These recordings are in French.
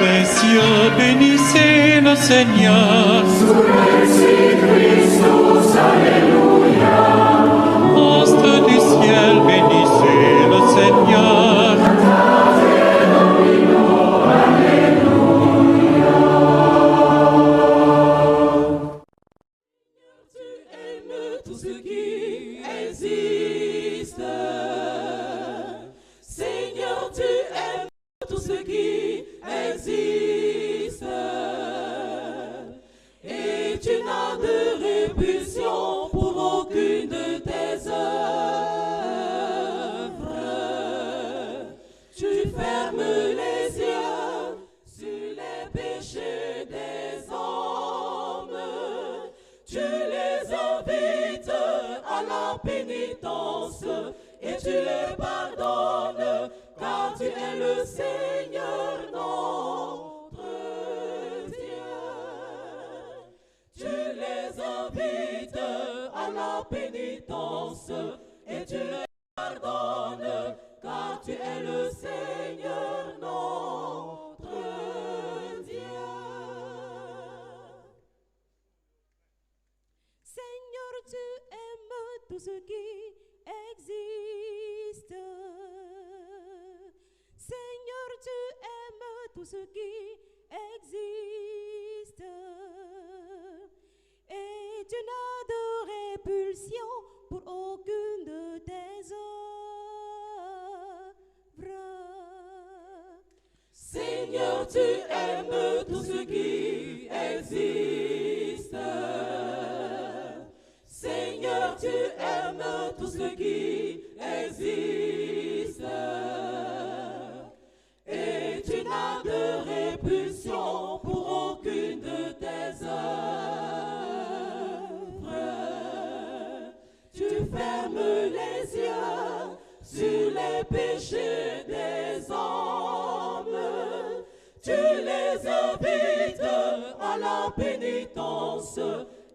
les cieux, bénissez le Seigneur. Sous les Christus, Alléluia. Astres du ciel, bénissez le Seigneur. Tu aimes tout ce qui existe. Seigneur, tu aimes tout ce qui existe. Et tu n'as de répulsion pour aucune de tes œuvres. Tu fermes les yeux sur les péchés des hommes. Tu les invites à la pénitence et tu les pardonnes, car tu es le Seigneur notre Dieu. Tu les invites à la pénitence et tu les pardonnes, car tu es le Seigneur notre Dieu. Seigneur, tu aimes tout ce qui existe. Seigneur, tu aimes tout ce qui existe. Et tu n'as de répulsion pour aucune de tes œuvres. Seigneur, tu aimes tout ce qui existe. Seigneur, tu aimes tout ce qui existe. Et tu n'as de répulsion pour aucune de tes œuvres. Tu fermes les yeux sur les péchés des hommes. Tu les invites à la pénitence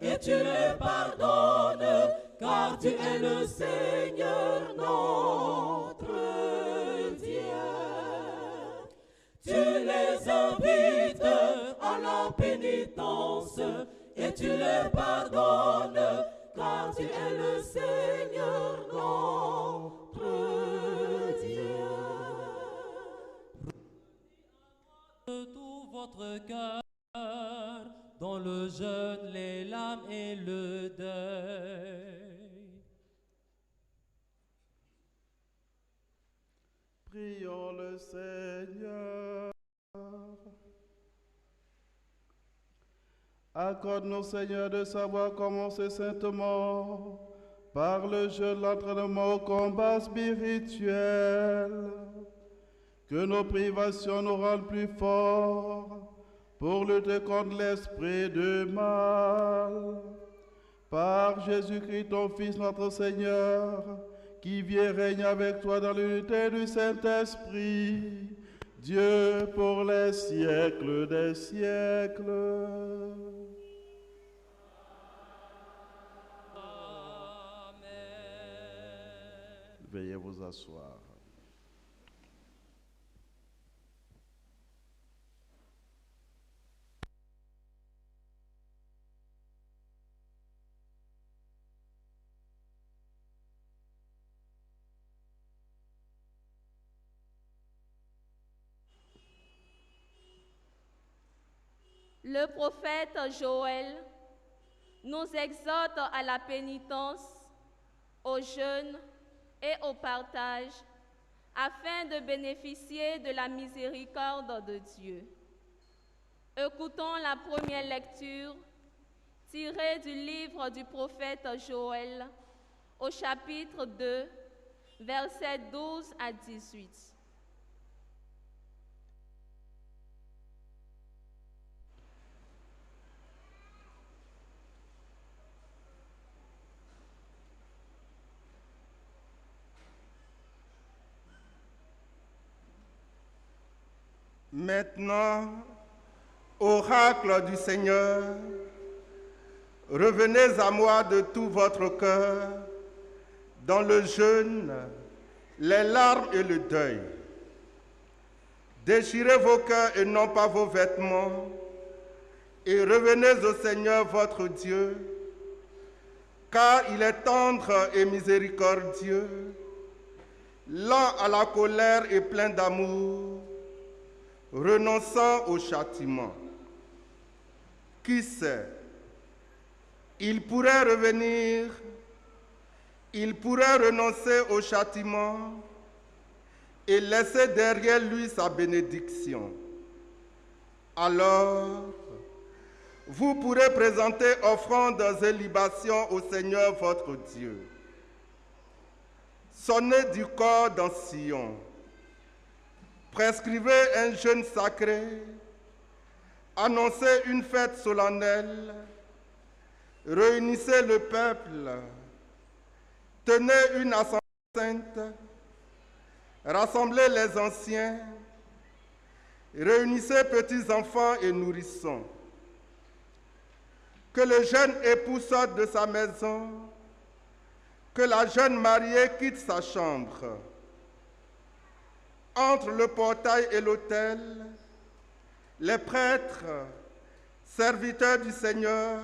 et tu les pardonnes, car tu es le Seigneur notre Dieu. Tu les invites à la pénitence et tu les pardonnes, car tu es le Seigneur notre Dieu. De tout votre cœur, dans le jeûne, les larmes et le deuil. Prions le Seigneur. Accorde-nous, Seigneur, de savoir commencer saintement par le jeûne, l'entraînement au combat spirituel. Que nos privations nous rendent plus forts pour lutter contre l'esprit du mal. Par Jésus-Christ, ton Fils, notre Seigneur, qui vit et règne avec toi dans l'unité du Saint-Esprit, Dieu pour les siècles des siècles. Veuillez vous asseoir. Le prophète Joël nous exhorte à la pénitence, au jeûne et au partage, afin de bénéficier de la miséricorde de Dieu. Écoutons la première lecture tirée du livre du prophète Joël, au chapitre 2, versets 12 à 18. Maintenant, oracle du Seigneur, revenez à moi de tout votre cœur, dans le jeûne, les larmes et le deuil. Déchirez vos cœurs et non pas vos vêtements, et revenez au Seigneur votre Dieu, car il est tendre et miséricordieux, lent à la colère et plein d'amour, renonçant au châtiment. Qui sait, il pourrait revenir, il pourrait renoncer au châtiment et laisser derrière lui sa bénédiction. Alors, vous pourrez présenter offrandes et libations au Seigneur votre Dieu. Sonnez du corps dans Sion. Prescrivez un jeûne sacré. Annoncez une fête solennelle. Réunissez le peuple. Tenez une assemblée sainte. Rassemblez les anciens. Réunissez petits enfants et nourrissons. Que le jeune époux sorte de sa maison, que la jeune mariée quitte sa chambre. Entre le portail et l'autel, les prêtres, serviteurs du Seigneur,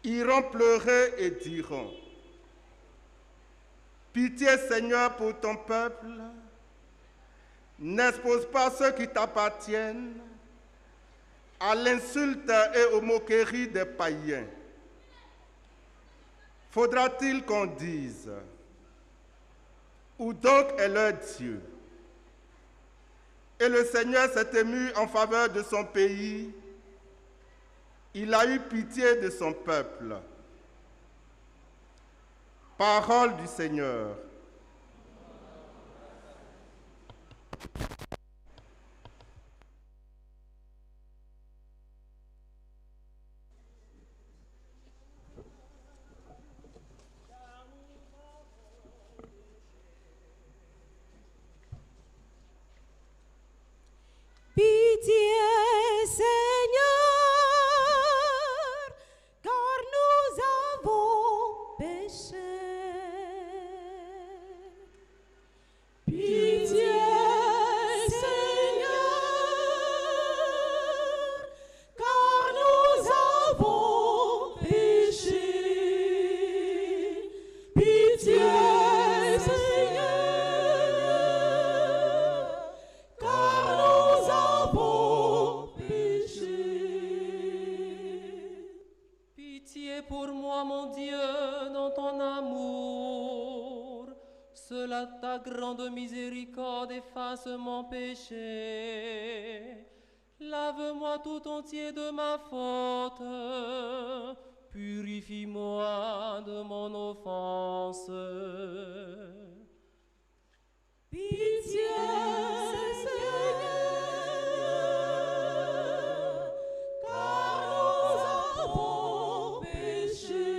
iront pleurer et diront: Pitié, Seigneur, pour ton peuple, n'expose pas ceux qui t'appartiennent à l'insulte et aux moqueries des païens. Faudra-t-il qu'on dise: où donc est leur Dieu? Et le Seigneur s'est ému en faveur de son pays. Il a eu pitié de son peuple. Parole du Seigneur. Pitié, Seigneur, car nous avons péché. Pitié, Seigneur, car nous avons péché. Pitié, Seigneur, car nous avons péché. Pitié pour moi, mon Dieu, dans ton amour. Cela ta grande miséricorde efface mon péché. Lave-moi tout entier de ma faute. Purifie-moi de mon offense. Pitié, Seigneur, car nous avons péché.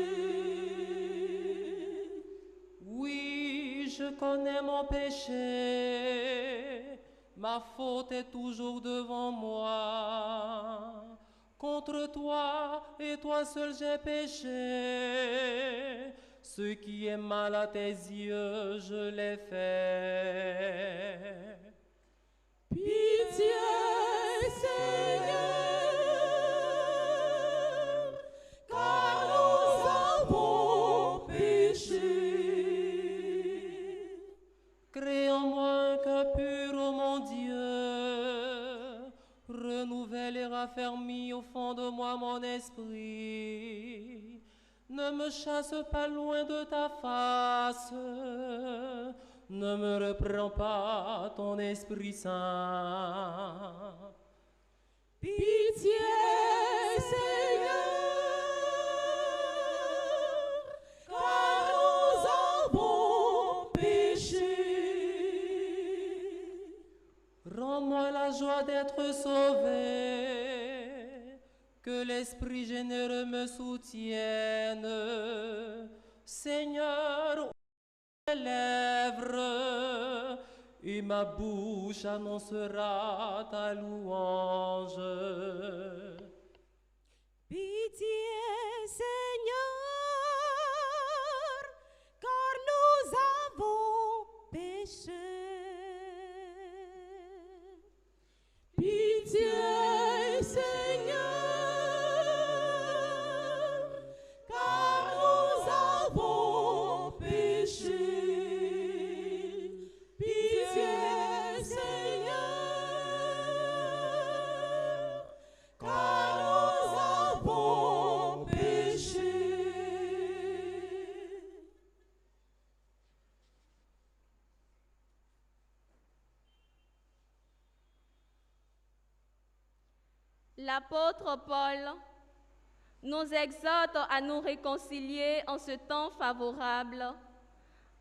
Oui, je connais mon péché. Ma faute est toujours devant moi. Contre toi et toi seul j'ai péché. Ce qui est mal à tes yeux, je l'ai fait. Pitié, Seigneur, car nous avons péché. Crée en moi un cœur pur, ô mon Dieu. Renouvelle et raffermis au fond de moi mon esprit. Ne me chasse pas loin de ta face. Ne me reprends pas ton Esprit Saint. Pitié, Seigneur, car nous avons péché. Rends-moi la joie d'être sauvé. Que l'Esprit généreux me soutienne. Seigneur, ouvre mes lèvres et ma bouche annoncera ta louange. Pitié, Seigneur, car nous avons péché. L'apôtre Paul nous exhorte à nous réconcilier en ce temps favorable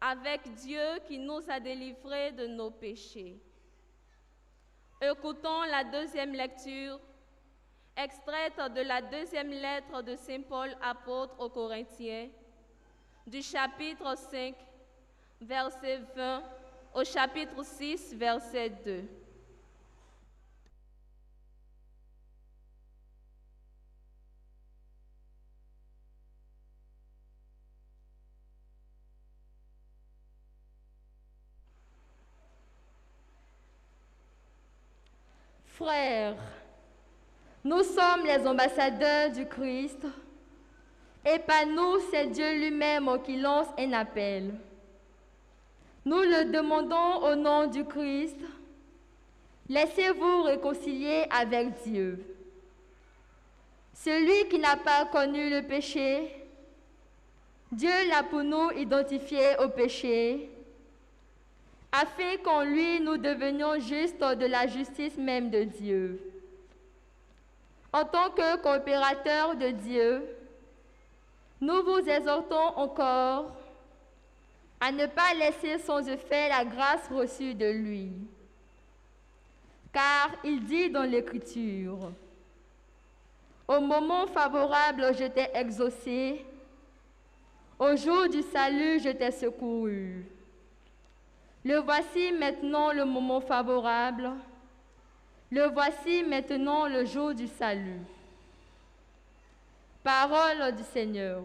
avec Dieu qui nous a délivrés de nos péchés. Écoutons la deuxième lecture, extraite de la deuxième lettre de Saint Paul, apôtre aux Corinthiens, du chapitre 5, verset 20, au chapitre 6, verset 2. Frères, nous sommes les ambassadeurs du Christ, et pas nous, c'est Dieu lui-même qui lance un appel. Nous le demandons au nom du Christ, laissez-vous réconcilier avec Dieu. Celui qui n'a pas connu le péché, Dieu l'a pour nous identifié au péché, afin qu'en lui nous devenions justes de la justice même de Dieu. En tant que coopérateurs de Dieu, nous vous exhortons encore à ne pas laisser sans effet la grâce reçue de lui. Car il dit dans l'Écriture, « Au moment favorable, je t'ai exaucé, au jour du salut, je t'ai secouru. » Le voici maintenant le moment favorable, le voici maintenant le jour du salut. Parole du Seigneur.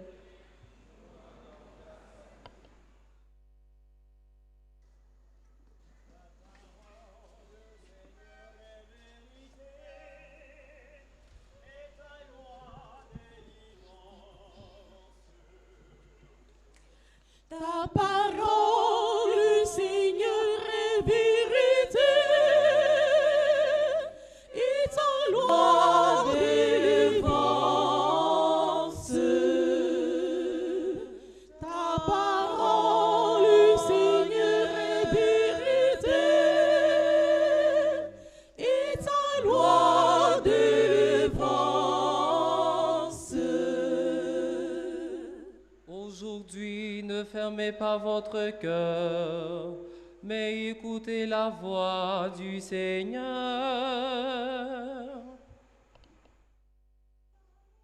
Ta parole, Seigneur, est vérité, et ta loi délivrance. Ta parole, Seigneur, est vérité, et ta loi délivrance. Aujourd'hui, ne fermez pas votre cœur, mais écoutez la voix du Seigneur.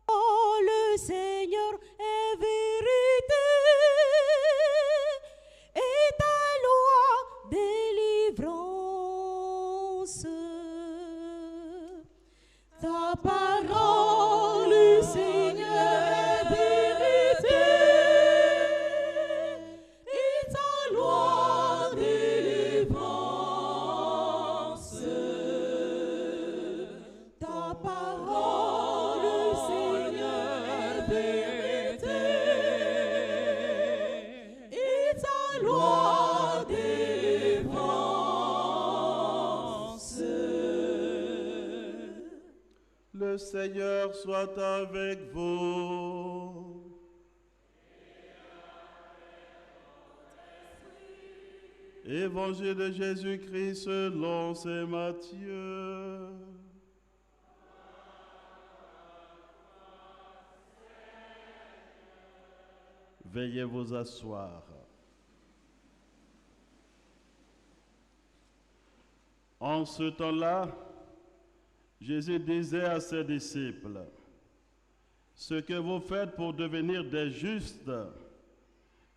Oh, le Seigneur est vérité, et ta loi délivrance. Ta parole, Seigneur, est vérité, et ta loi délivrance. Ta parole, Seigneur, est vérité, et ta loi délivrance. Le Seigneur soit avec vous. Évangile de Jésus-Christ selon saint Matthieu. Veuillez vous asseoir. En ce temps-là, Jésus disait à ses disciples, « Ce que vous faites pour devenir des justes,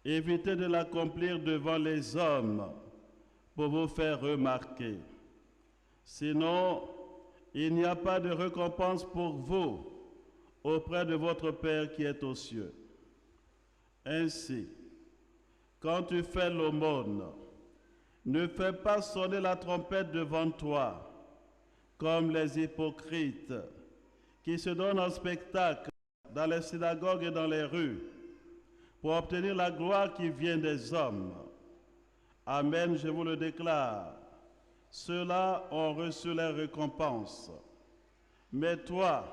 évitez de l'accomplir devant les hommes pour vous faire remarquer. Sinon, il n'y a pas de récompense pour vous auprès de votre Père qui est aux cieux. Ainsi, quand tu fais l'aumône, ne fais pas sonner la trompette devant toi, comme les hypocrites qui se donnent en spectacle dans les synagogues et dans les rues pour obtenir la gloire qui vient des hommes. Amen, je vous le déclare, ceux-là ont reçu leur récompense. Mais toi,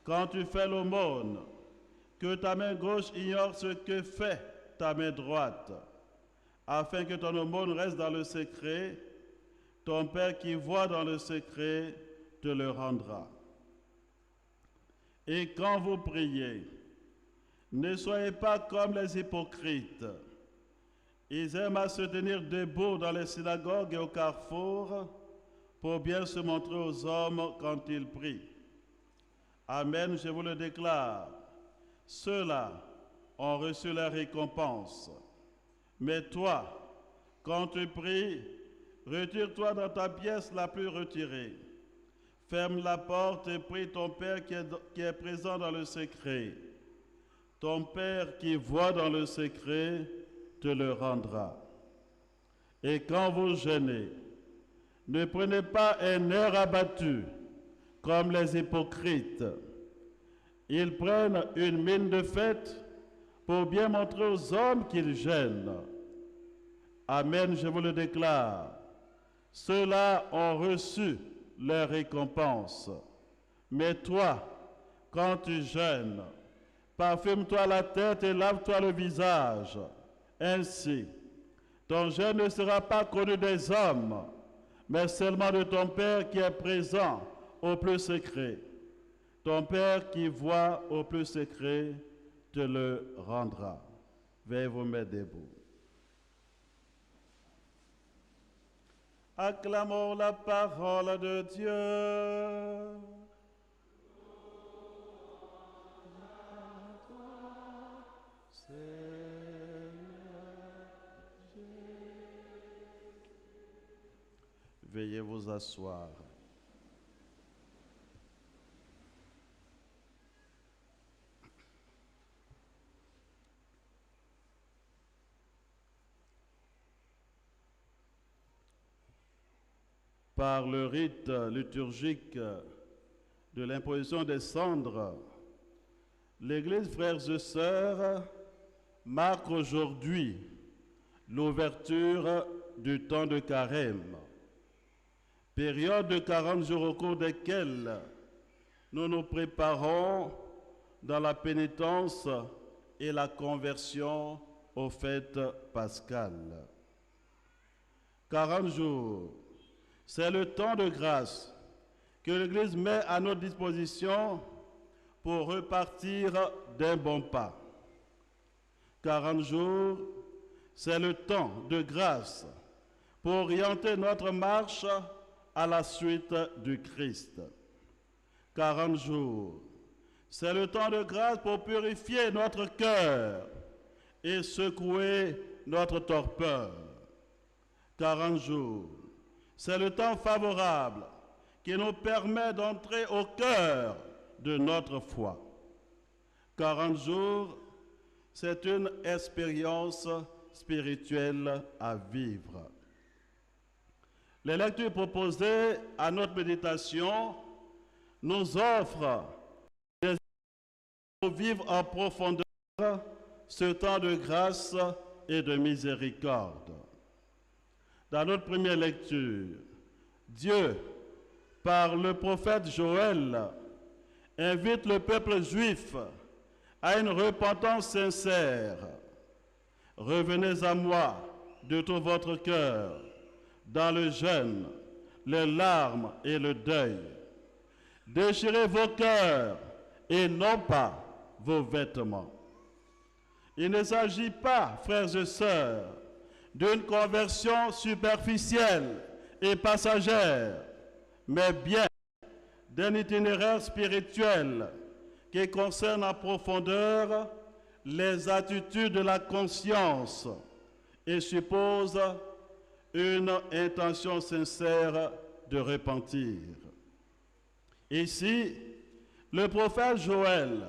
quand tu fais l'aumône, que ta main gauche ignore ce que fait ta main droite, afin que ton aumône reste dans le secret. Ton Père qui voit dans le secret te le rendra. Et quand vous priez, ne soyez pas comme les hypocrites. Ils aiment à se tenir debout dans les synagogues et au carrefour pour bien se montrer aux hommes quand ils prient. Amen, je vous le déclare. Ceux-là ont reçu leur récompense. Mais toi, quand tu pries, retire-toi dans ta pièce la plus retirée. Ferme la porte et prie ton Père qui est présent dans le secret. Ton Père qui voit dans le secret te le rendra. Et quand vous jeûnez, ne prenez pas un air abattu comme les hypocrites. Ils prennent une mine de fête pour bien montrer aux hommes qu'ils jeûnent. Amen, je vous le déclare. Ceux-là ont reçu leur récompense. Mais toi, quand tu jeûnes, parfume-toi la tête et lave-toi le visage. Ainsi, ton jeûne ne sera pas connu des hommes, mais seulement de ton Père qui est présent au plus secret. Ton Père qui voit au plus secret te le rendra. Veuillez vous mettre debout. Acclamons la parole de Dieu. Veuillez vous asseoir. Par le rite liturgique de l'imposition des cendres, l'Église, frères et sœurs, marque aujourd'hui l'ouverture du temps de carême, période de 40 jours au cours desquels nous nous préparons dans la pénitence et la conversion aux fêtes pascales. 40 jours, c'est le temps de grâce que l'Église met à notre disposition pour repartir d'un bon pas. 40 jours, c'est le temps de grâce pour orienter notre marche à la suite du Christ. 40 jours, c'est le temps de grâce pour purifier notre cœur et secouer notre torpeur. 40 jours, c'est le temps favorable qui nous permet d'entrer au cœur de notre foi. 40 jours, c'est une expérience spirituelle à vivre. Les lectures proposées à notre méditation nous offrent des pour vivre en profondeur ce temps de grâce et de miséricorde. Dans notre première lecture, Dieu, par le prophète Joël, invite le peuple juif à une repentance sincère. Revenez à moi de tout votre cœur, dans le jeûne, les larmes et le deuil. Déchirez vos cœurs et non pas vos vêtements. Il ne s'agit pas, frères et sœurs, d'une conversion superficielle et passagère, mais bien d'un itinéraire spirituel qui concerne en profondeur les attitudes de la conscience et suppose une intention sincère de repentir. Ici, le prophète Joël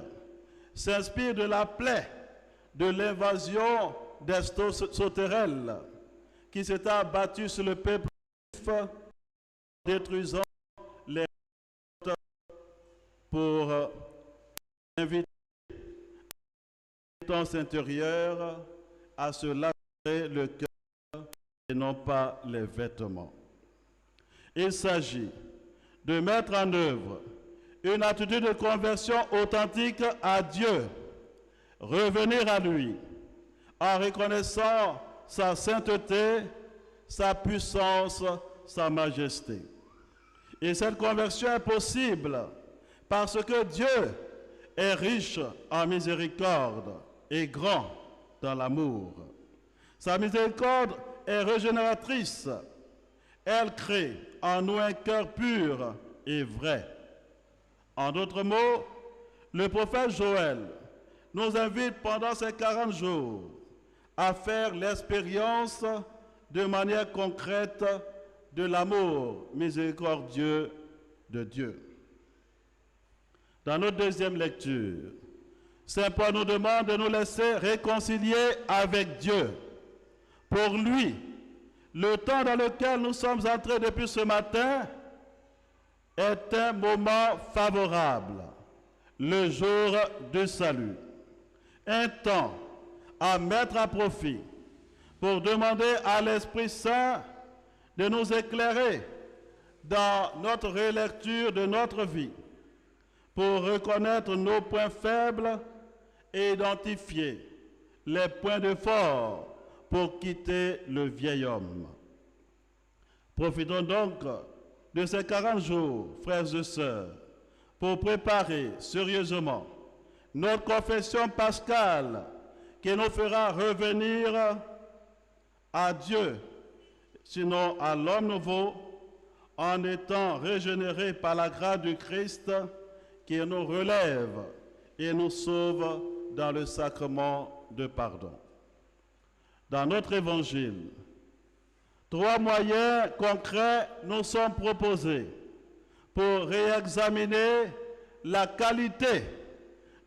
s'inspire de la plaie de l'invasion des sauterelles qui s'est abattue sur le peuple juif, détruisant les pour inviter les temps intérieurs à se laver le cœur et non pas les vêtements. Il s'agit de mettre en œuvre une attitude de conversion authentique à Dieu, revenir à lui en reconnaissant sa sainteté, sa puissance, sa majesté. Et cette conversion est possible parce que Dieu est riche en miséricorde et grand dans l'amour. Sa miséricorde est régénératrice. Elle crée en nous un cœur pur et vrai. En d'autres mots, le prophète Joël nous invite pendant ces 40 jours à faire l'expérience de manière concrète de l'amour miséricordieux de Dieu. Dans notre deuxième lecture, Saint Paul nous demande de nous laisser réconcilier avec Dieu. Pour lui, le temps dans lequel nous sommes entrés depuis ce matin est un moment favorable, le jour du salut. Un temps à mettre à profit pour demander à l'Esprit Saint de nous éclairer dans notre relecture de notre vie, pour reconnaître nos points faibles et identifier les points de force pour quitter le vieil homme. Profitons donc de ces 40 jours, frères et sœurs, pour préparer sérieusement notre confession pascale qui nous fera revenir à Dieu, sinon à l'homme nouveau, en étant régénérés par la grâce du Christ qui nous relève et nous sauve dans le sacrement de pardon. Dans notre évangile, 3 moyens concrets nous sont proposés pour réexaminer la qualité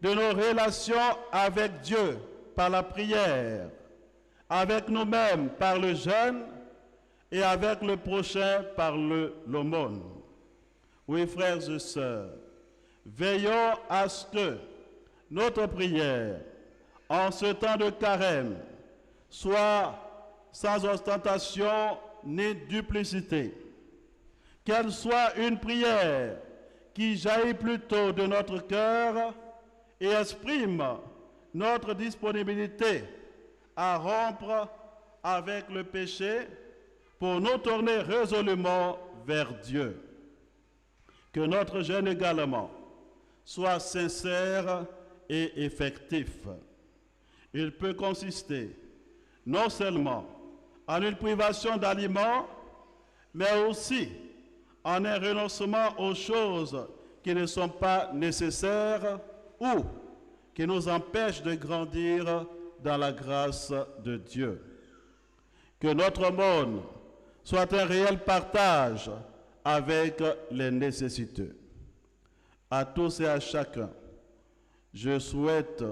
de nos relations avec Dieu par la prière, avec nous-mêmes par le jeûne et avec le prochain par l'aumône. Oui, frères et sœurs, veillons à ce que notre prière, en ce temps de carême, soit sans ostentation ni duplicité. Qu'elle soit une prière qui jaillit plutôt de notre cœur et exprime notre disponibilité à rompre avec le péché pour nous tourner résolument vers Dieu. Que notre jeûne également soit sincère et effectif. Il peut consister non seulement en une privation d'aliments, mais aussi en un renoncement aux choses qui ne sont pas nécessaires ou qui nous empêchent de grandir dans la grâce de Dieu. Que notre aumône soit un réel partage avec les nécessiteux. À tous et à chacun, je souhaite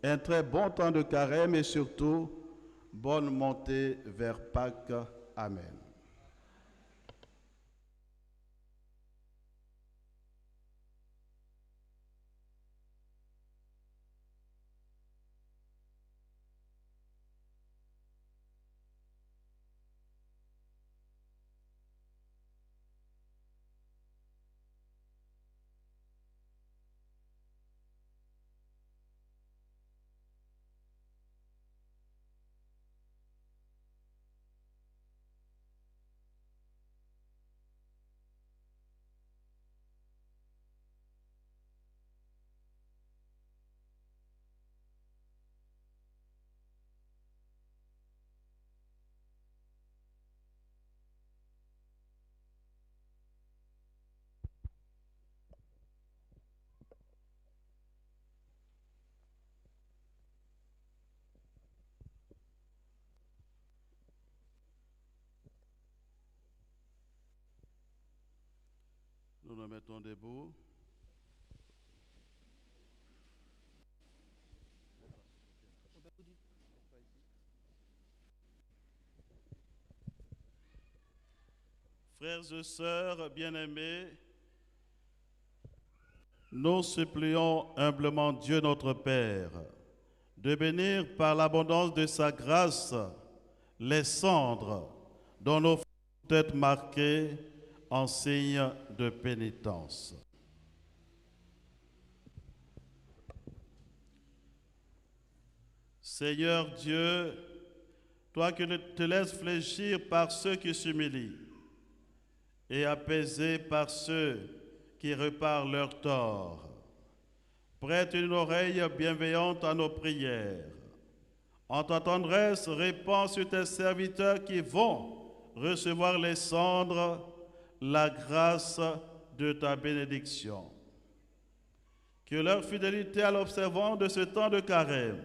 un très bon temps de carême et surtout bonne montée vers Pâques. Amen. Nous nous mettons debout. Frères et sœurs bien-aimés, nous supplions humblement Dieu notre Père de bénir par l'abondance de sa grâce les cendres dont nos têtes marquées en signe de pénitence. Seigneur Dieu, toi qui ne te laisses fléchir par ceux qui s'humilient et apaiser par ceux qui réparent leurs torts, Prête une oreille bienveillante à nos prières. En ta tendresse, répands sur tes serviteurs qui vont recevoir les cendres la grâce de ta bénédiction. Que leur fidélité à l'observance de ce temps de carême,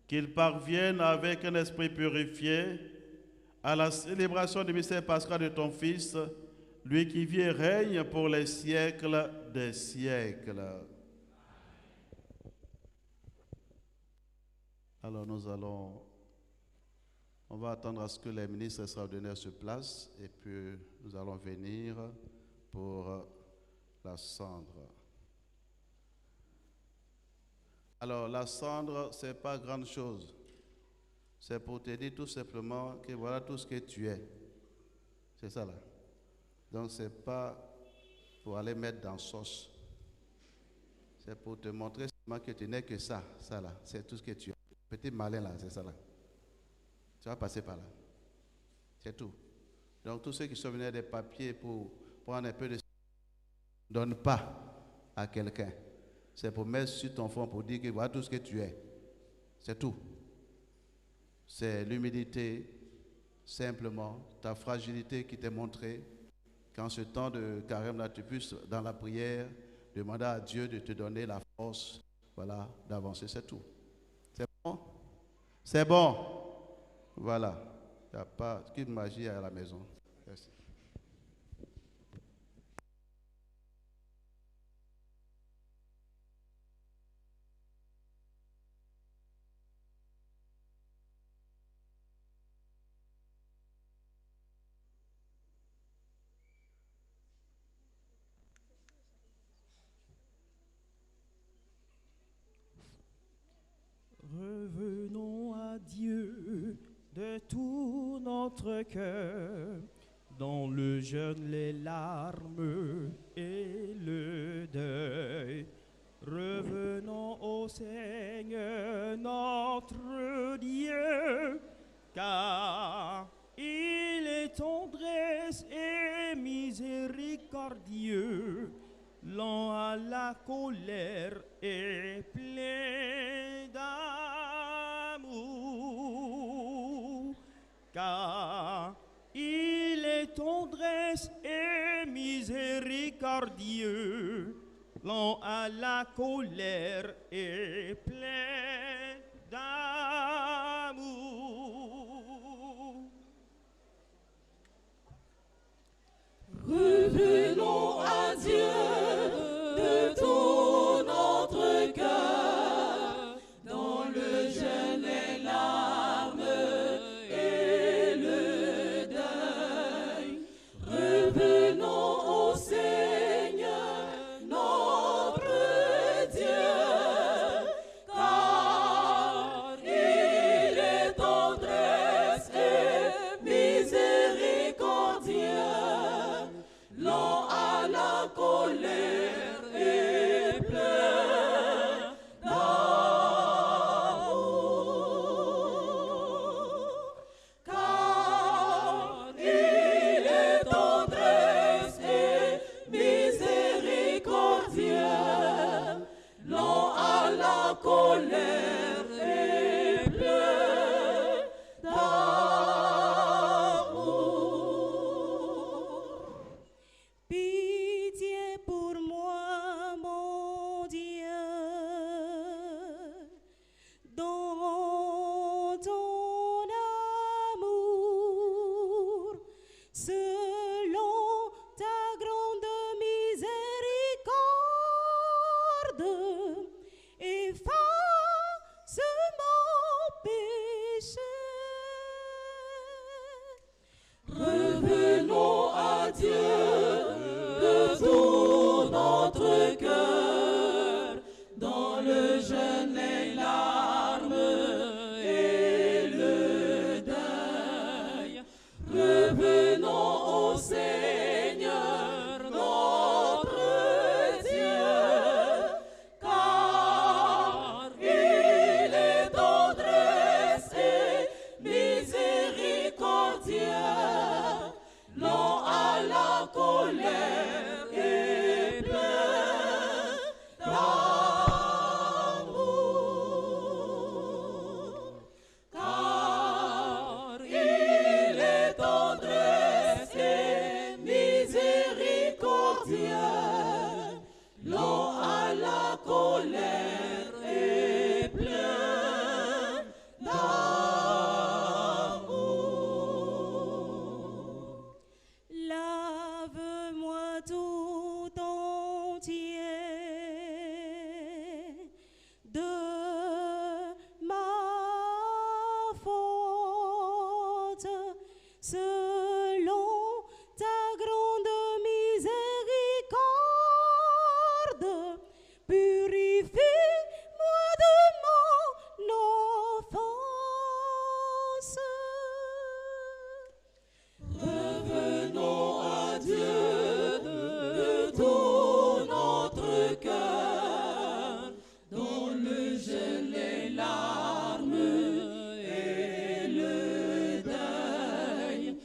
qu'ils parviennent avec un esprit purifié à la célébration du mystère pascal de ton Fils, lui qui vit et règne pour les siècles des siècles. Alors on va attendre à ce que les ministres extraordinaires se placent et puis nous allons venir pour la cendre. Alors la cendre, ce n'est pas grande chose. C'est pour te dire tout simplement que voilà tout ce que tu es. C'est ça là. Donc ce n'est pas pour aller mettre dans sauce. C'est pour te montrer seulement que tu n'es que ça là. C'est tout ce que tu es. Petit malin là, c'est ça là. Tu vas passer par là. C'est tout. Donc tous ceux qui sont venus des papiers pour prendre un peu de... Donne pas à quelqu'un. C'est pour mettre sur ton front pour dire que voilà tout ce que tu es. C'est tout. C'est l'humilité, simplement, ta fragilité qui t'est montrée. Qu'en ce temps de carême là, tu puisses, dans la prière, demander à Dieu de te donner la force, voilà, d'avancer. C'est tout. C'est bon? C'est bon. Voilà. Il n'y a pas qu'une magie à la maison. Merci. Revenons à Dieu de tout notre cœur, dans le jeûne, les larmes et le deuil. Revenons au Seigneur notre Dieu, car il est tendresse et miséricordieux, lent à la colère et plein d'amour, car il est tendresse et miséricordieux, lent à la colère et plein d'amour. Revenons à Dieu de tout notre cœur, dans le jeûne, les larmes et le deuil. Revenons au Seigneur notre Dieu, car il est tendresse et miséricordieux, lent à la colère et plein d'amour, car il est tendresse et miséricordieux, lent à la colère et plein d'amour. Pitié pour moi, mon Dieu, dans ton amour, selon ta grande miséricorde, efface mon péché. Revenons à Dieu de tout notre cœur, dans le jeûne, les larmes et le deuil. Revenons au Seigneur notre Dieu, car il est tendresse et miséricordieux, lent à la colère et plein d'amour. lent à la colère et plein d'amour. Lave-moi tout entier de ma faute, selon ta grande miséricorde. Purifie-moi de mon offense. Revenons à Dieu de tout notre cœur, dont le jeûne, les larmes et le deuil.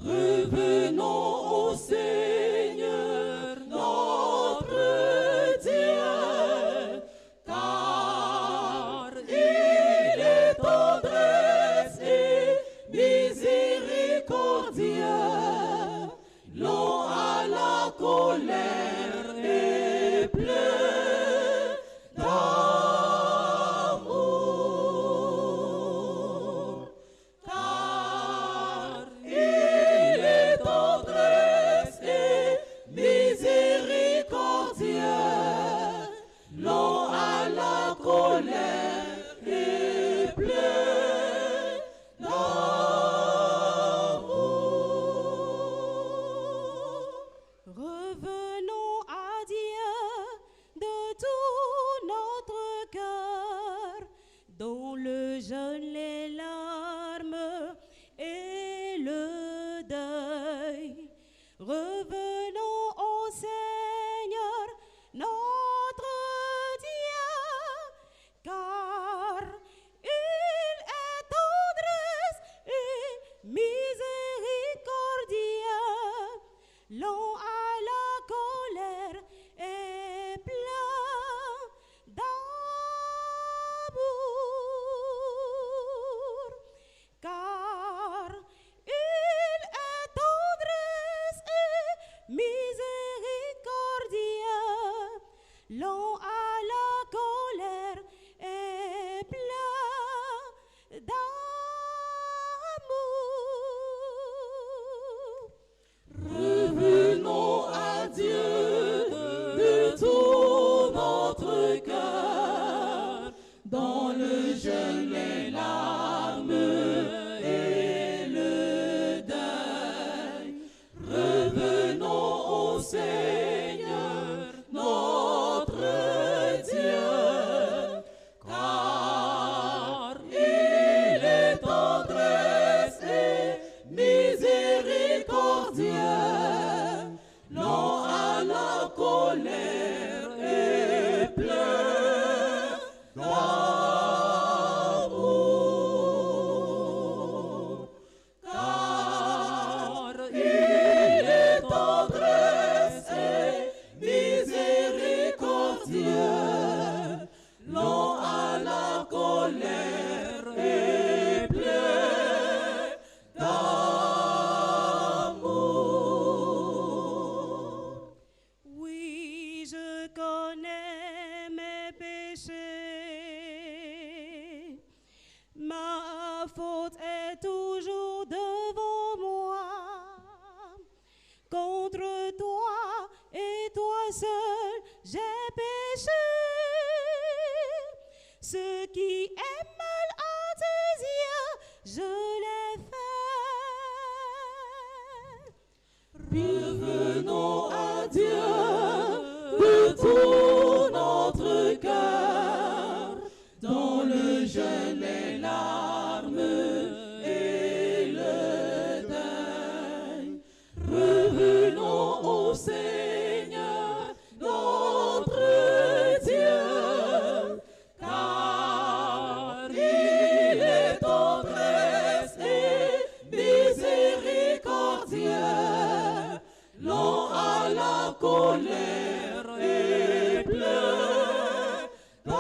Revenons au Seigneur notre Dieu, car il est tendresse et miséricordieux, lent à la colère et plein d'amour. Car il est tendresse et miséricordieux, lent à la colère et plein d'amour. Revenons à Dieu de tout notre cœur, dont le jeûne, les larmes et le deuil. Revenons au Seigneur notre Dieu, car il est tendresse et miséricordieux, lent à la colère et plein d'amour. Car il est tendresse et miséricordieux, lent à la colère et plein d'amour. Revenons à Dieu de tout notre cœur, dans le jeûne, les larmes et le deuil. Revenons au Seigneur notre Dieu, car il est tendresse et miséricordieux, lent à la colère et plein d'amour. Car il est tendresse et miséricordieux, lent à la colère et plein d'amour. Oui, je connais mes péchés. Ma faute est toujours devant moi. Contre toi et toi seul, j'ai péché. Ce qui est mal à tes yeux, je l'ai fait. Revenons à Dieu de tout notre cœur, dans le jeûne, les larmes et le deuil. Revenons au Seigneur notre Dieu, car il est tendresse et miséricordieux, lent à la colère et plein d'amour.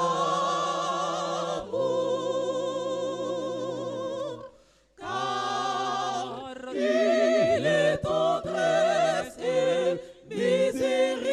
Car il est tendresse et miséricordieux,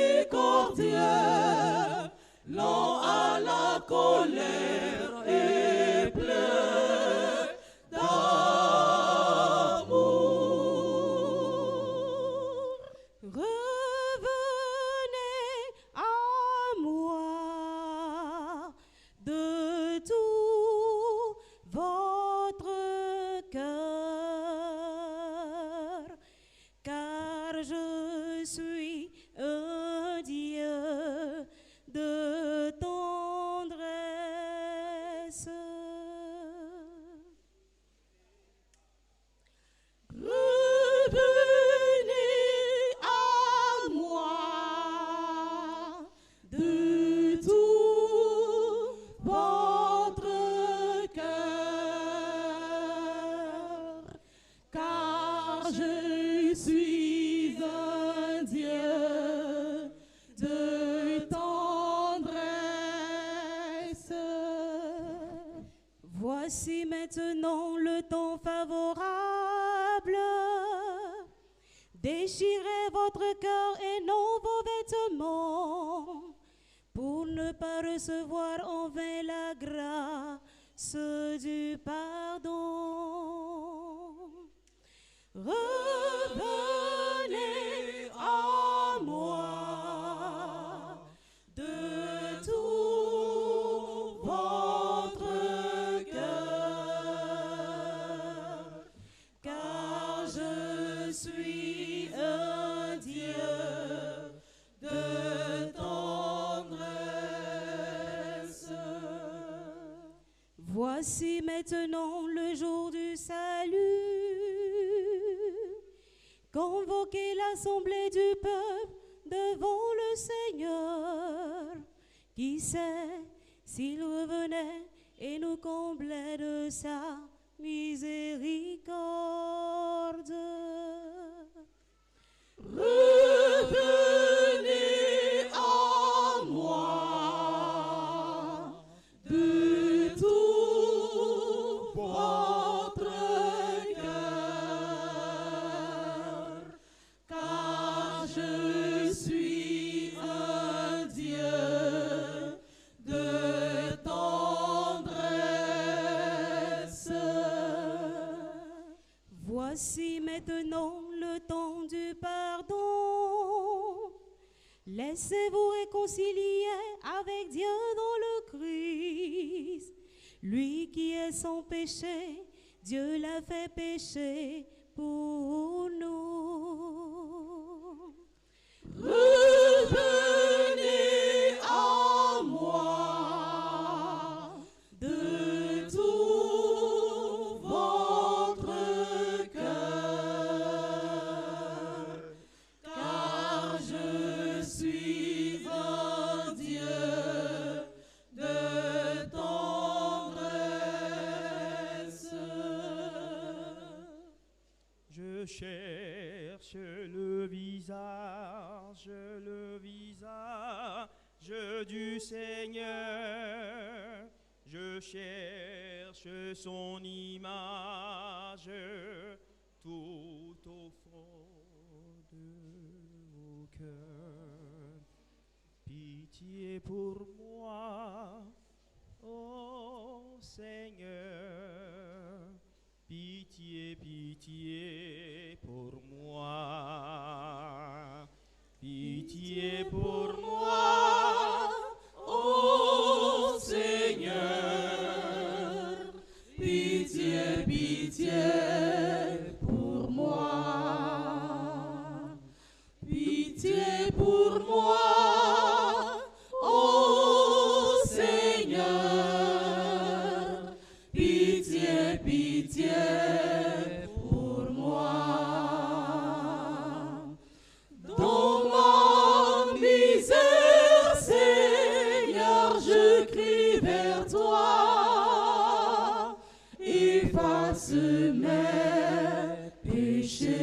Déchirez votre cœur et non vos vêtements, pour ne pas recevoir en vain la grâce du pardon. Revenez à moi de tout votre cœur, car je suis un Dieu de tendresse. Voici maintenant le jour du salut. Convoquez l'assemblée du peuple devant le Seigneur. Qui sait s'il revenait et nous comblait de sa miséricorde. Revenez à moi de tout votre cœur, car je suis un Dieu de tendresse. Voici maintenant le temps du pardon. Laissez-vous réconcilier avec Dieu dans le Christ. Lui qui est sans péché, Dieu l'a fait pécher pour nous. Revenez à moi de tout votre cœur, car je suis un Dieu de tendresse. Je cherche le visage du Seigneur. Je cherche son image tout au fond de mon cœur. Pitié pour moi, ô Seigneur. Pitié, pitié pour moi. Pitié pour moi, ô Seigneur. Pitié, pitié pour moi. Pitié pour moi, ô Seigneur. Pitié, pitié pour moi. Dans ma misère, Seigneur, je crie vers toi. Efface mes péchés.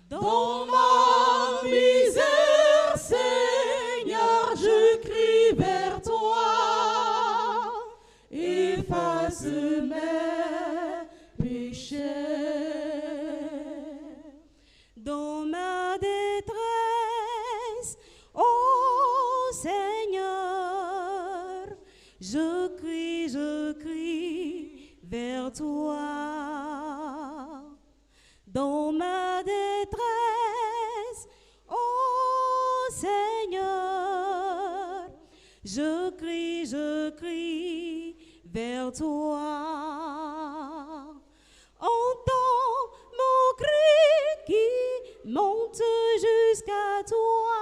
Dans ma misère, Seigneur, je crie vers toi. Efface mes péchés. Dans ma détresse, ô Seigneur, je crie vers toi. Dans ma détresse, ô Seigneur, je crie vers toi. Entends mon cri qui monte jusqu'à toi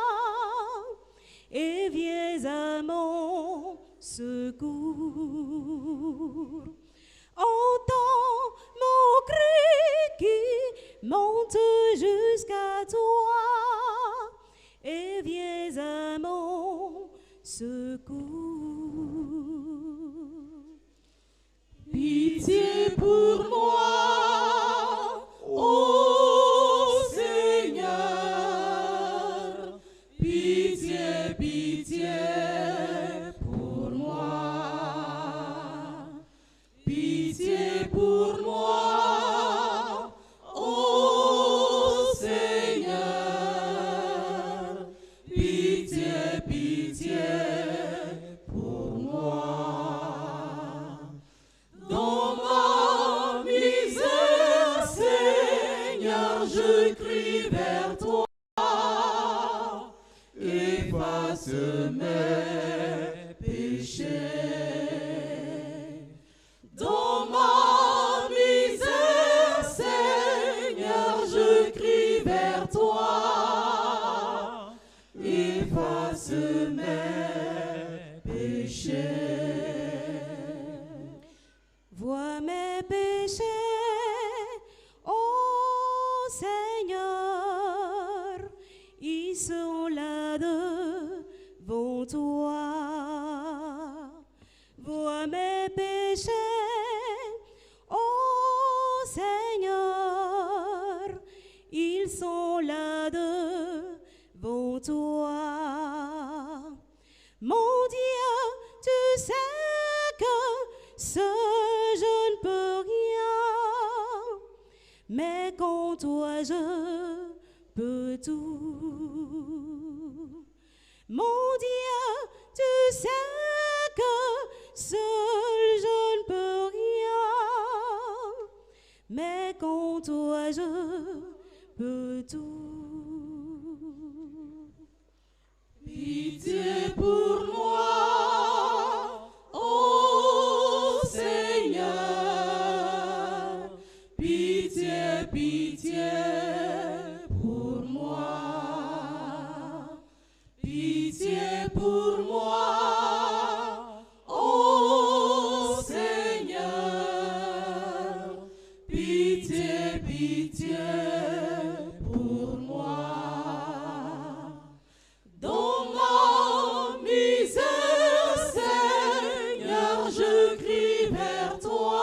et viens à mon secours. Entends mon cri qui monte jusqu'à toi et viens à mon secours. Pitié pour moi, ô Seigneur. Pitié, pitié pour moi. Pitié pour moi, ô Seigneur, je crie vers toi. Efface mes péchés. Dans ma misère, Seigneur, je crie vers toi. Efface mes péchés. Vois mes péchés, ô Seigneur, ils sont là devant toi. Vois mes péchés, ô Seigneur, ils sont là devant toi. Mon Dieu, tu sais que seul je ne peux rien, mais qu'en toi je peux tout. Mon Dieu, tu sais que seul je ne peux rien, mais qu'en toi je peux tout. Pitié pour moi, ô Seigneur, pitié, pitié pour moi, pitié pour moi, ô Seigneur, pitié, pitié pour moi. Dans ma misère, Seigneur, je crie vers toi.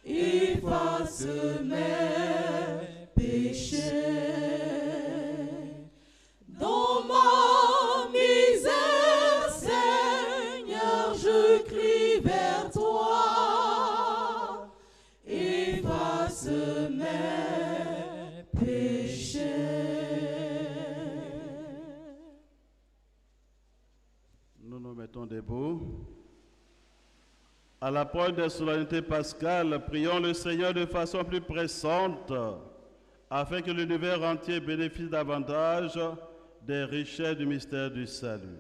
Efface mes péchés. Dans ma misère, Seigneur, je crie vers toi. Efface mes péchés. Nous nous mettons debout. À l'approche des solennités pascales, prions le Seigneur de façon plus pressante, afin que l'univers entier bénéficie davantage des richesses du mystère du salut.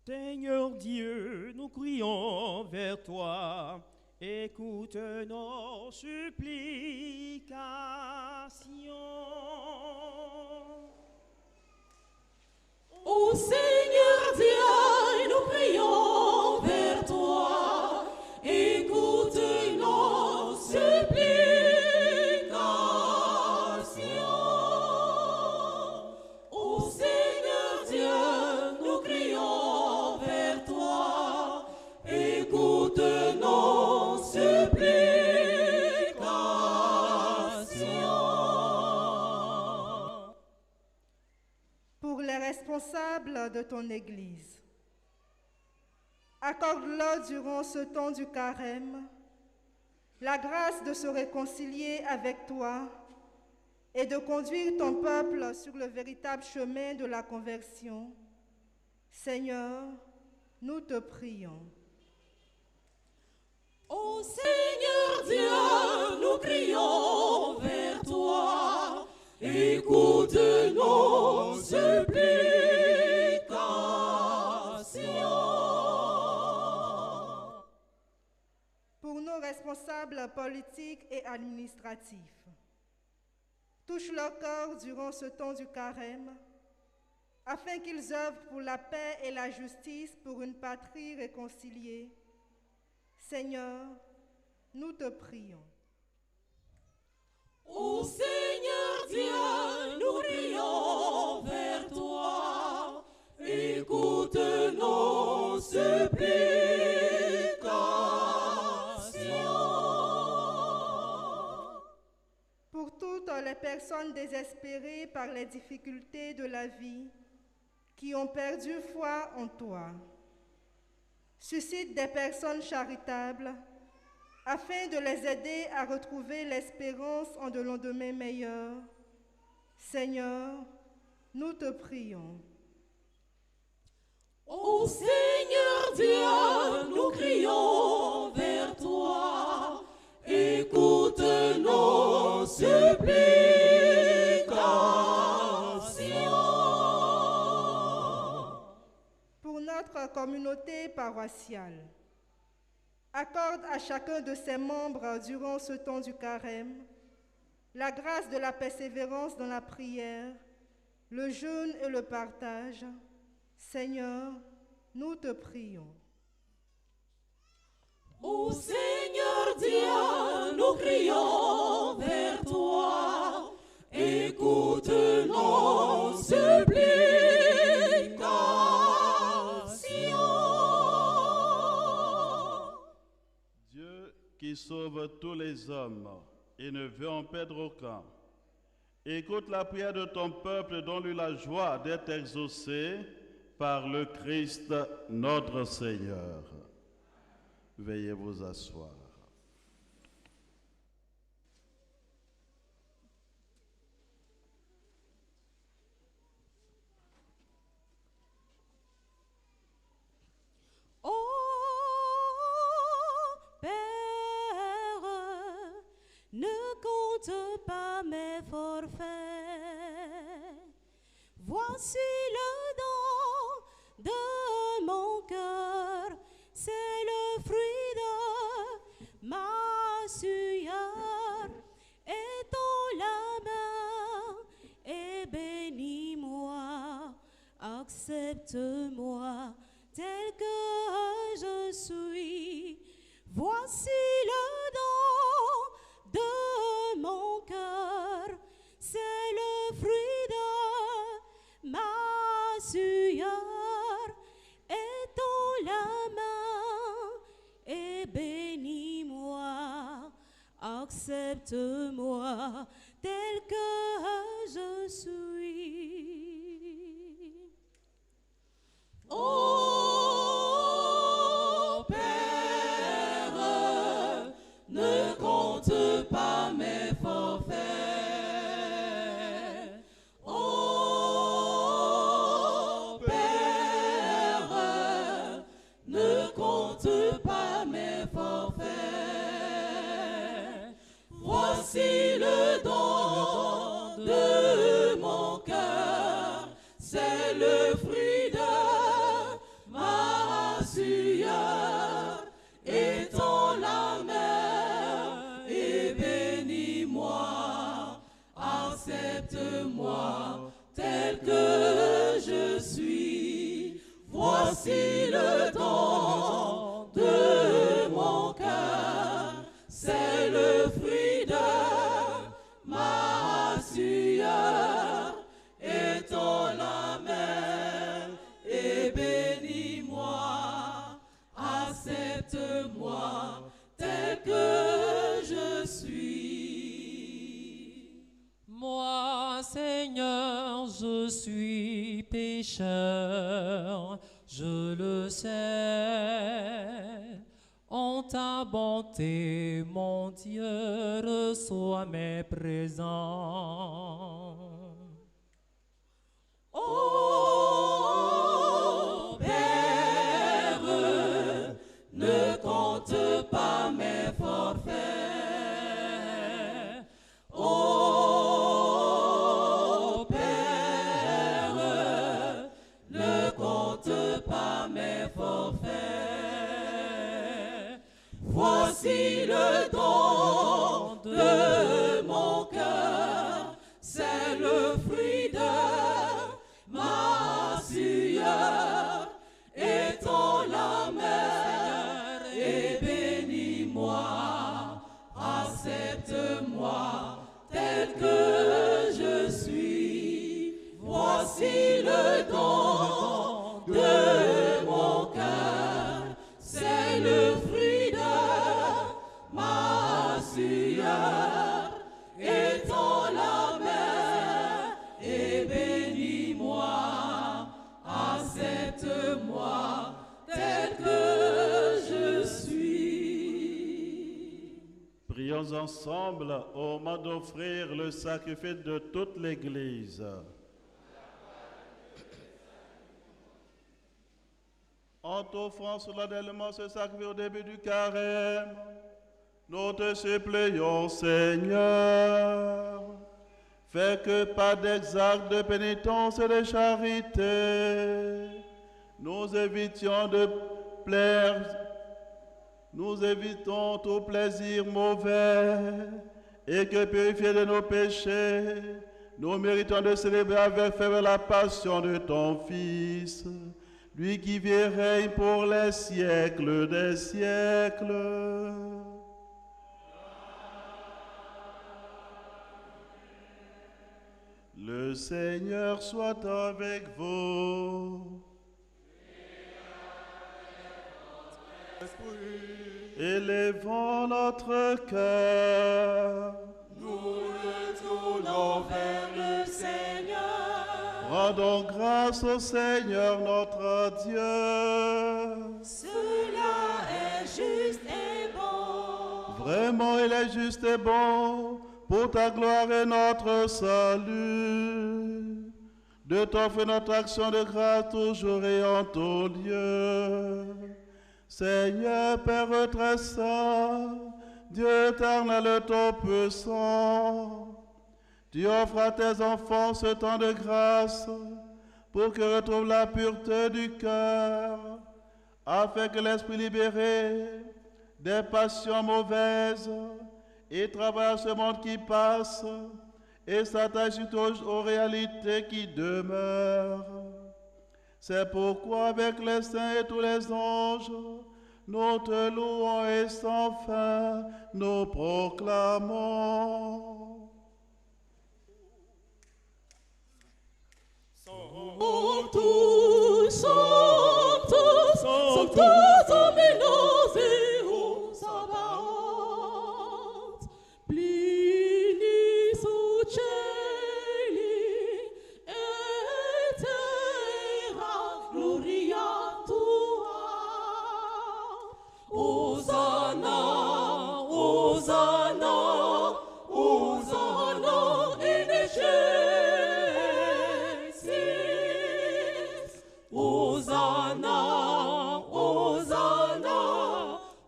Seigneur Dieu, nous crions vers toi. Écoute nos supplications. Ô Seigneur Dieu, nous prions vers toi. Écoute nos supplications. Ô Seigneur Dieu, nous crions vers toi. Écoute nos supplications. Pour les responsables de ton Église, accorde-leur durant ce temps du carême la grâce de se réconcilier avec toi et de conduire ton peuple sur le véritable chemin de la conversion. Seigneur, nous te prions. Ô Seigneur Dieu, nous crions vers toi. Écoute nos supplications. Pour nos responsables politiques et administratifs, touche leur cœur durant ce temps du carême, afin qu'ils œuvrent pour la paix et la justice pour une patrie réconciliée. Seigneur, nous te prions. Ô Seigneur Dieu, nous crions vers toi. Écoute nos supplications. Pour toutes les personnes désespérées par les difficultés de la vie, qui ont perdu foi en toi, suscite des personnes charitables afin de les aider à retrouver l'espérance en de lendemains meilleurs. Seigneur, nous te prions. Ô Seigneur Dieu, nous crions vers toi. communauté paroissiale. Accorde à chacun de ses membres durant ce temps du carême la grâce de la persévérance dans la prière, le jeûne et le partage. Seigneur, nous te prions. Ô Seigneur Dieu, nous crions vers toi. Écoute nos supplications. Dieu qui sauve tous les hommes et ne veut en perdre aucun, écoute la prière de ton peuple, donne-lui la joie d'être exaucé par le Christ notre Seigneur. Veuillez vous asseoir. Ô Père, ne compte pas mes forfaits. Voici le don de mon cœur, c'est le fruit de ma sueur. Étends la main et bénis-moi, accepte-moi tel que je suis. Voici le don de mon cœur, c'est le fruit de ma sueur. Étends la main et bénis-moi, accepte-moi tel que je suis. Ô Père, ne compte pas mes forfaits. Ô Père, ne compte pas mes forfaits. Voici le don de mon cœur, c'est le fruit de ma sueur. Étends la main et bénis-moi, accepte-moi tel que je suis. Voici le don de mon cœur, c'est le fruit de ma sueur. Étends la main et bénis-moi, accepte-moi tel que je suis. Moi, Seigneur, je suis pécheur, je le sais. En ta bonté, mon Dieu, reçois mes présents. Ô Père, ne compte pas mes forfaits. Ô Père, ne compte pas mes forfaits. Voici le don de mon cœur, c'est le fruit de ma sueur. Étends la main et bénis-moi, accepte-moi tel que je suis. Voici le don de mon cœur, c'est le fruit de ma sueur. Étends la main et bénis-moi, accepte-moi tel que je suis. Prions ensemble au moment d'offrir le sacrifice de toute l'Église. En t'offrant solennellement ce sacrifice au début du carême, nous te supplions, Seigneur, fais que par des actes de pénitence et de charité, nous évitons tout plaisir mauvais et que purifiés de nos péchés, nous méritons de célébrer avec ferveur la passion de ton Fils, lui qui vit et règne pour les siècles des siècles. Le Seigneur soit avec vous. Élevons notre cœur. Nous le tournons vers le Seigneur. Rendons grâce au Seigneur notre Dieu. Cela est juste et bon. Vraiment, il est juste et bon pour ta gloire et notre salut, de t'offrir notre action de grâce toujours et en tout lieu. Seigneur, Père très saint, Dieu éternel tout-puissant, tu offres à tes enfants ce temps de grâce pour qu'ils retrouvent la pureté du cœur, afin que l'esprit libéré des passions mauvaises et travaille à ce monde qui passe et s'attache aux réalités qui demeurent. C'est pourquoi avec les saints et tous les anges, nous te louons et sans fin nous proclamons. Sanctus, Sanctus, Sanctus Dominus Deus Sabaoth, Plini Suceli et terra gloria tua. Hosanna, Hosanna, Hosanna in excelsis. Hosanna, Hosanna,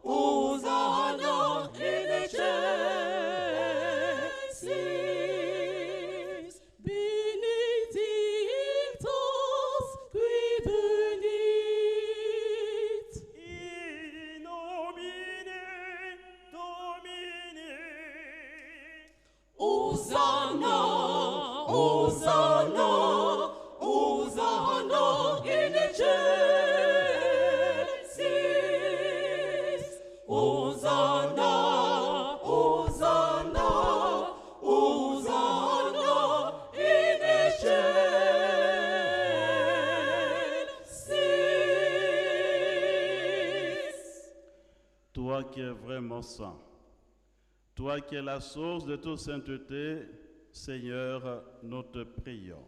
Hosanna in excelsis. Benedictus qui venit. In nomine Domini. Hosanna, Hosanna, Hosanna in excelsis. Hosanna, Hosanna, Hosanna in excelsis. Toi qui es vraiment saint, toi qui es la source de toute sainteté, Seigneur, nous te prions.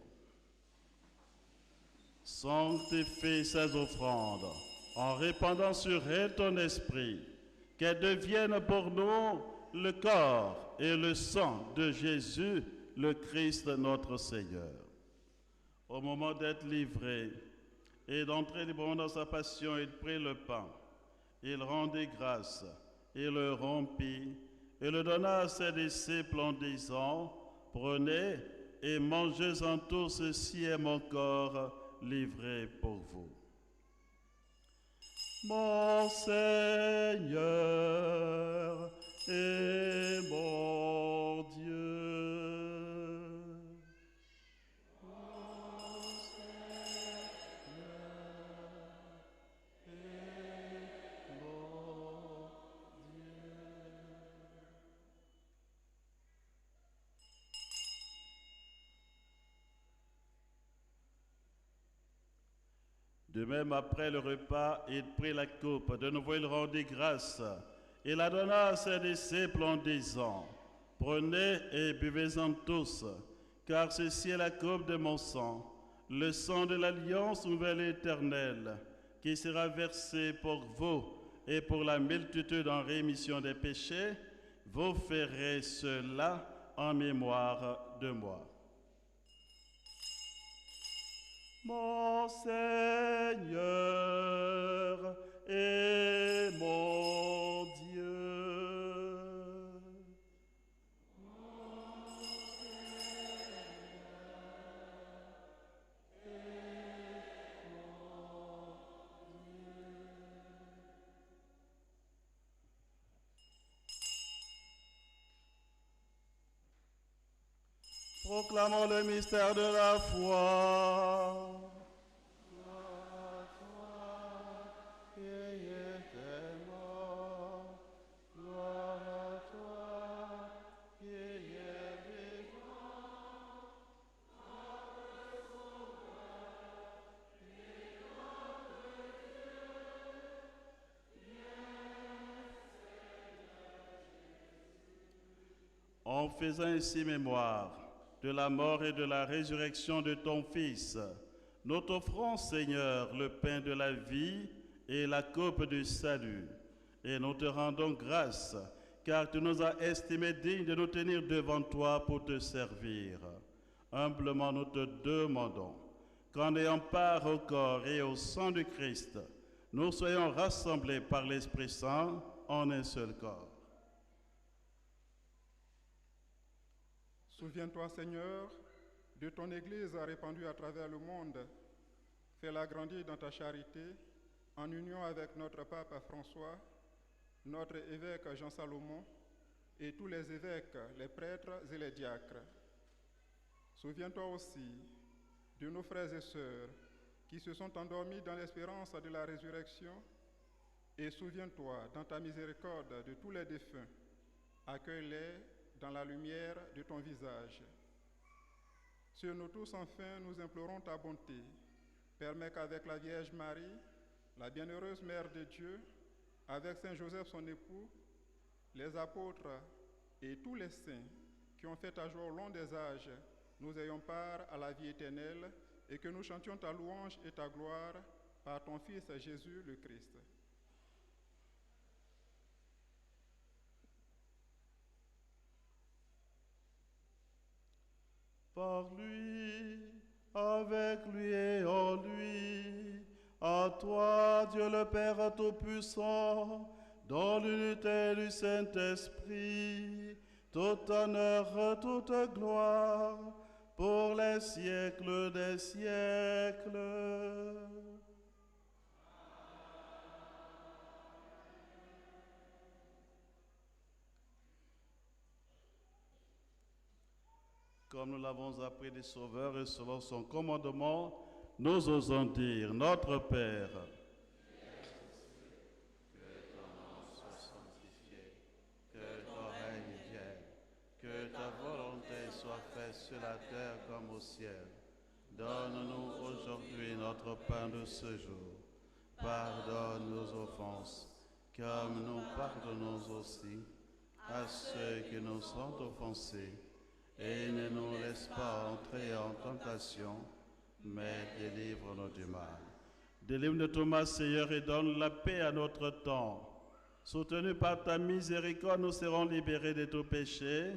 Sanctifie ces offrandes en répandant sur elles ton esprit, qu'elles deviennent pour nous le corps et le sang de Jésus, le Christ notre Seigneur. Au moment d'être livré et d'entrer librement dans sa passion, il prit le pain, il rendit grâce, il le rompit et le donna à ses disciples en disant, « Prenez et mangez-en tous, ceci est mon corps livré pour vous. » Mon Seigneur et mon Dieu. Mon Seigneur et mon Dieu. De même, après le repas, il prit la coupe. De nouveau, il rendit grâce. Il la donna à ses disciples en disant, « Prenez et buvez-en tous, car ceci est la coupe de mon sang, le sang de l'alliance nouvelle et éternelle, qui sera versé pour vous et pour la multitude en rémission des péchés. Vous ferez cela en mémoire de moi. » Mon Seigneur et mon Dieu. Mon Seigneur et mon Proclamons le mystère de la foi. Gloire à toi, qui es mort. Gloire à toi, qui es vivant. En faisant ainsi mémoire de la mort et de la résurrection de ton Fils, nous t'offrons, Seigneur, le pain de la vie et la coupe du salut. Et nous te rendons grâce, car tu nous as estimés dignes de nous tenir devant toi pour te servir. Humblement, nous te demandons qu'en ayant part au corps et au sang du Christ, nous soyons rassemblés par l'Esprit Saint en un seul corps. Souviens-toi, Seigneur, de ton Église répandue à travers le monde. Fais-la grandir dans ta charité, en union avec notre pape François, notre évêque Jean Salomon et tous les évêques, les prêtres et les diacres. Souviens-toi aussi de nos frères et sœurs qui se sont endormis dans l'espérance de la résurrection, et souviens-toi dans ta miséricorde de tous les défunts. Accueille-les dans la lumière de ton visage. Sur nous tous, enfin, nous implorons ta bonté. Permets qu'avec la Vierge Marie, la bienheureuse Mère de Dieu, avec Saint Joseph son époux, les apôtres et tous les saints qui ont fait ta joie au long des âges, nous ayons part à la vie éternelle et que nous chantions ta louange et ta gloire par ton Fils Jésus le Christ. Par lui, avec lui et en lui, à toi, Dieu le Père Tout-Puissant, dans l'unité du Saint-Esprit, tout honneur, toute gloire, pour les siècles des siècles. Comme nous l'avons appris des sauveurs et selon son commandement, nous osons dire, notre Père, que ton nom soit sanctifié, que ton règne vienne, que ta volonté soit faite sur la terre comme au ciel. Donne-nous aujourd'hui notre pain de ce jour. Pardonne nos offenses, comme nous pardonnons aussi à ceux qui nous sont offensés. Et ne nous laisse pas entrer en tentation, mais délivre-nous du mal. Délivre-nous, Thomas, Seigneur, et donne la paix à notre temps. Soutenus par ta miséricorde, nous serons libérés de tout péché,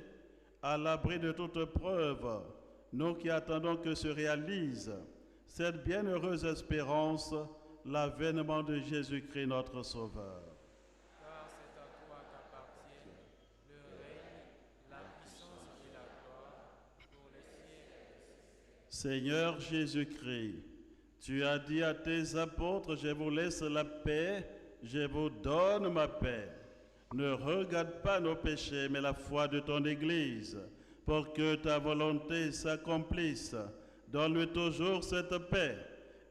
à l'abri de toute preuve, nous qui attendons que se réalise cette bienheureuse espérance, l'avènement de Jésus-Christ, notre Sauveur. Car c'est à toi qu'appartient le règne, la puissance et la gloire pour les siècles. Seigneur Jésus-Christ, tu as dit à tes apôtres, je vous laisse la paix, je vous donne ma paix. Ne regarde pas nos péchés, mais la foi de ton Église, pour que ta volonté s'accomplisse. Donne-lui toujours cette paix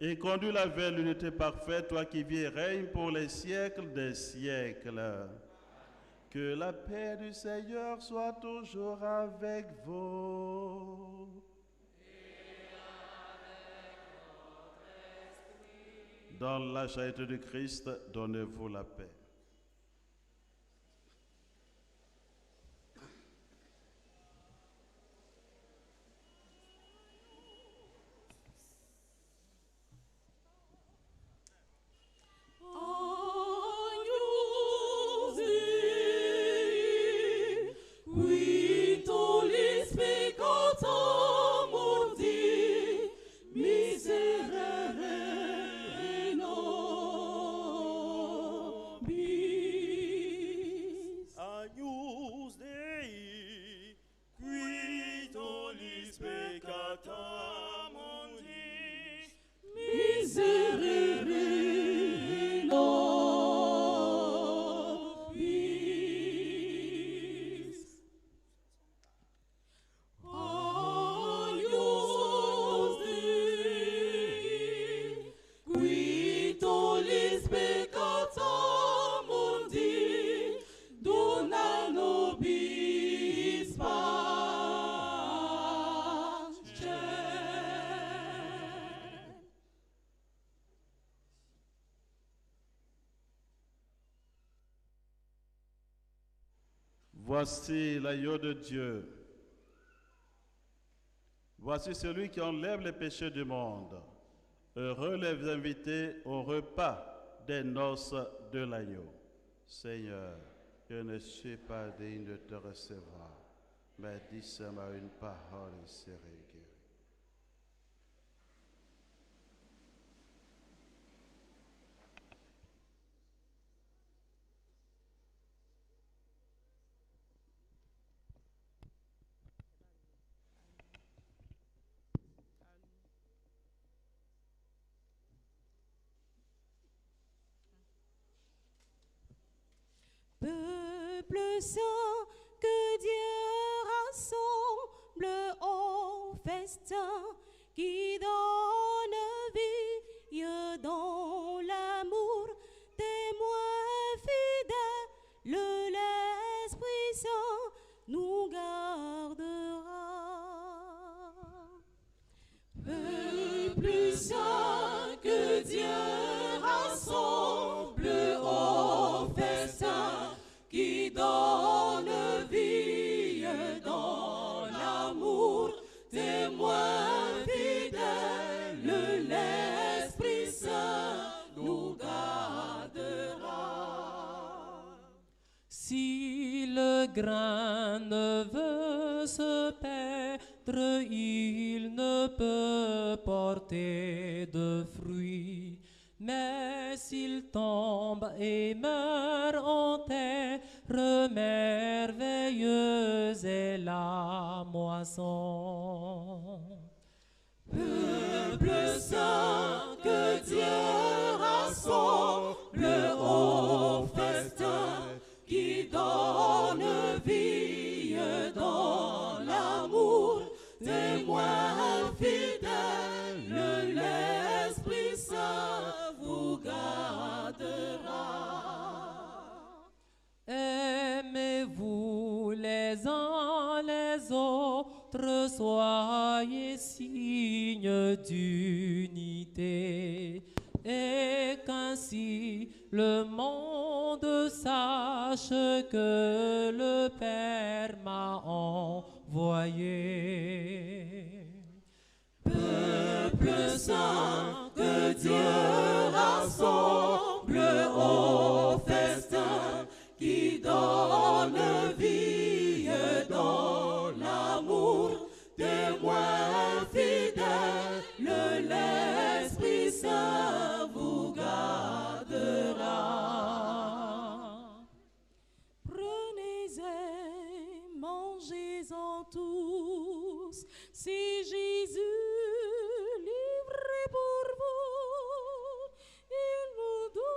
et conduis-la vers l'unité parfaite, toi qui vis et règnes pour les siècles des siècles. Que la paix du Seigneur soit toujours avec vous. Dans la charité du Christ, donnez-vous la paix. Miserere no Voici l'agneau de Dieu. Voici celui qui enlève les péchés du monde. Heureux les invités au repas des noces de l'agneau. Seigneur, je ne suis pas digne de te recevoir, mais dis seulement une parole et serai guéri. Peuple saint, que Dieu rassemble au festin, qui donne vie dans l'amour, témoin fidèle, l'Esprit Saint nous gardera. Peuple saint, que Dieu rassemble au festin, qui donne vie dans l'amour, témoin fidèle, l'Esprit Saint nous gardera. Si le grain ne veut se perdre, il ne peut porter de fruits. Mais s'il tombe et meurt en terre, merveilleuse est la moisson. Peuple saint, que Dieu rassemble au festin, qui donne vie dans l'amour, témoin fidèle, l'Esprit Saint vous gardera. Aimez-vous les uns les autres, soyez signes d'unité, et qu'ainsi le monde sache que le Père m'a envoyé. Peuple saint, que Dieu rassemble au festin, qui donne vie dans l'amour, témoin fidèle, l'Esprit Saint vous gardera. Prenez et mangez-en tous, c'est Jésus livré pour vous, il nous donnera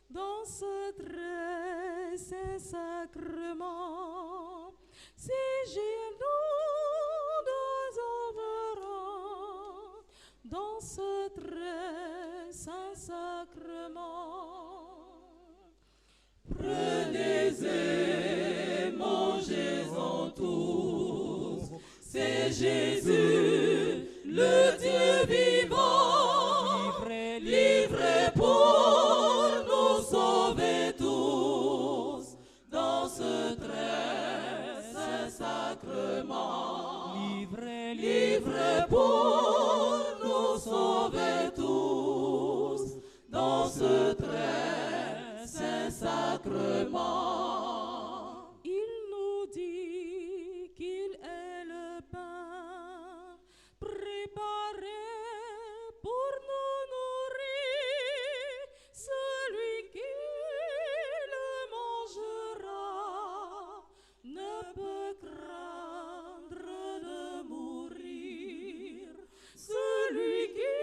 dans ce très saint sacrement, si Jésus nous enverra dans ce très saint sacrement. Prenez et mangez-en tous, c'est Jésus, le Dieu vivant, livré pour nous sauver tous, dans ce très saint sacrement, livré pour nous sauver tous, dans ce très saint sacrement. Il nous dit qu'il est le pain préparé pour nous nourrir. Celui qui le mangera ne peut craindre de mourir. Celui qui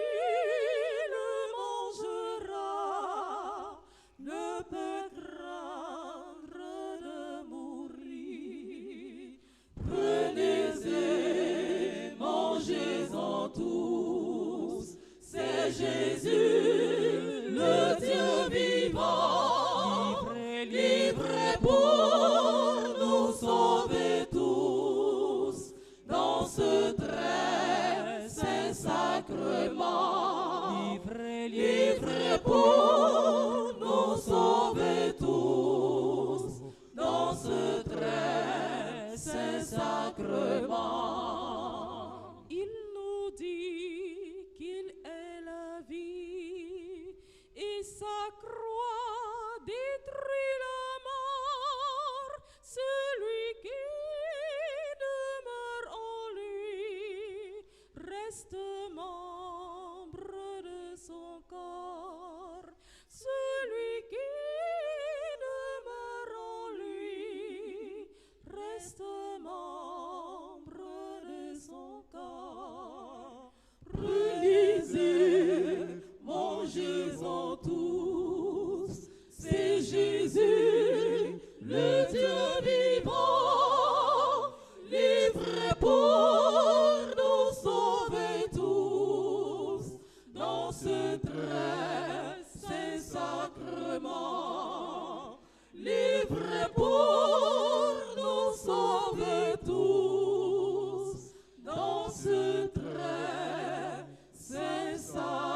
le mangera ne peut craindre de mourir. Prenez et mangez-en tous, c'est Jésus, le Dieu vivant, livré pour nous sauver tous, dans ce très saint sacrement, livré pour nous sauver tous. Saint-Sacrement. Il nous dit qu'il est la vie et sa croix détruit la mort. Celui qui demeure en lui reste membre de son corps. Celui qui demeure en lui reste membre de son corps. Relisez, mangez-en tous, c'est Jésus, le Dieu vivant, livré pour nous sauver tous, dans ce très saint sacrement, livré pour nous sauver tous, dans ce très saint sacrement.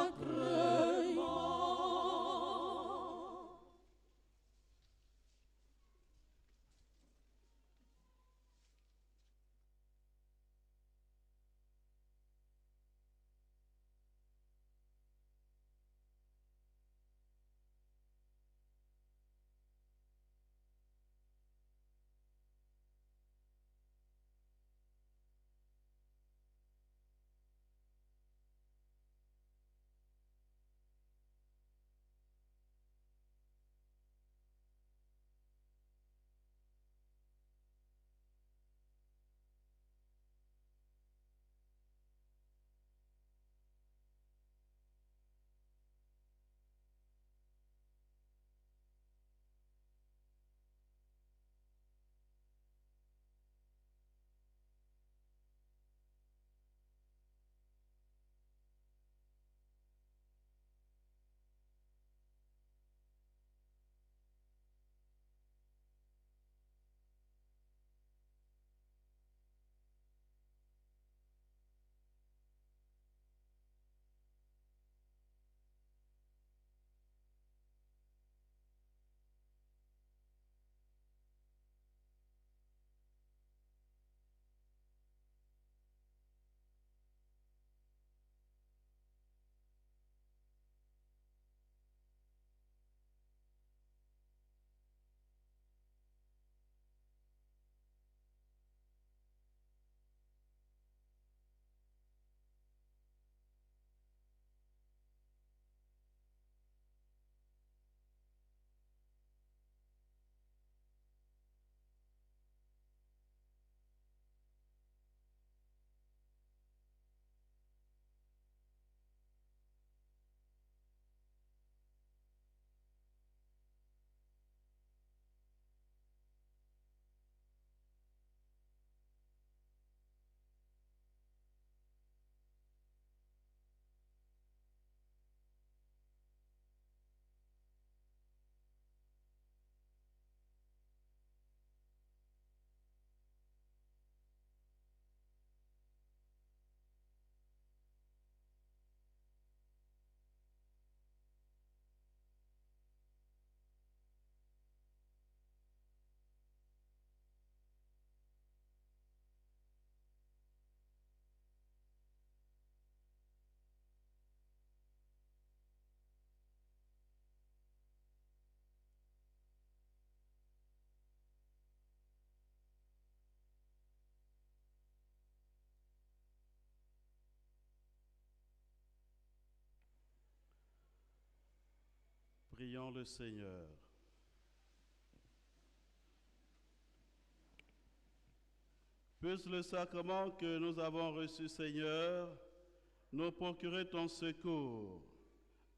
Prions le Seigneur. Puisse le sacrement que nous avons reçu, Seigneur, nous procurer ton secours,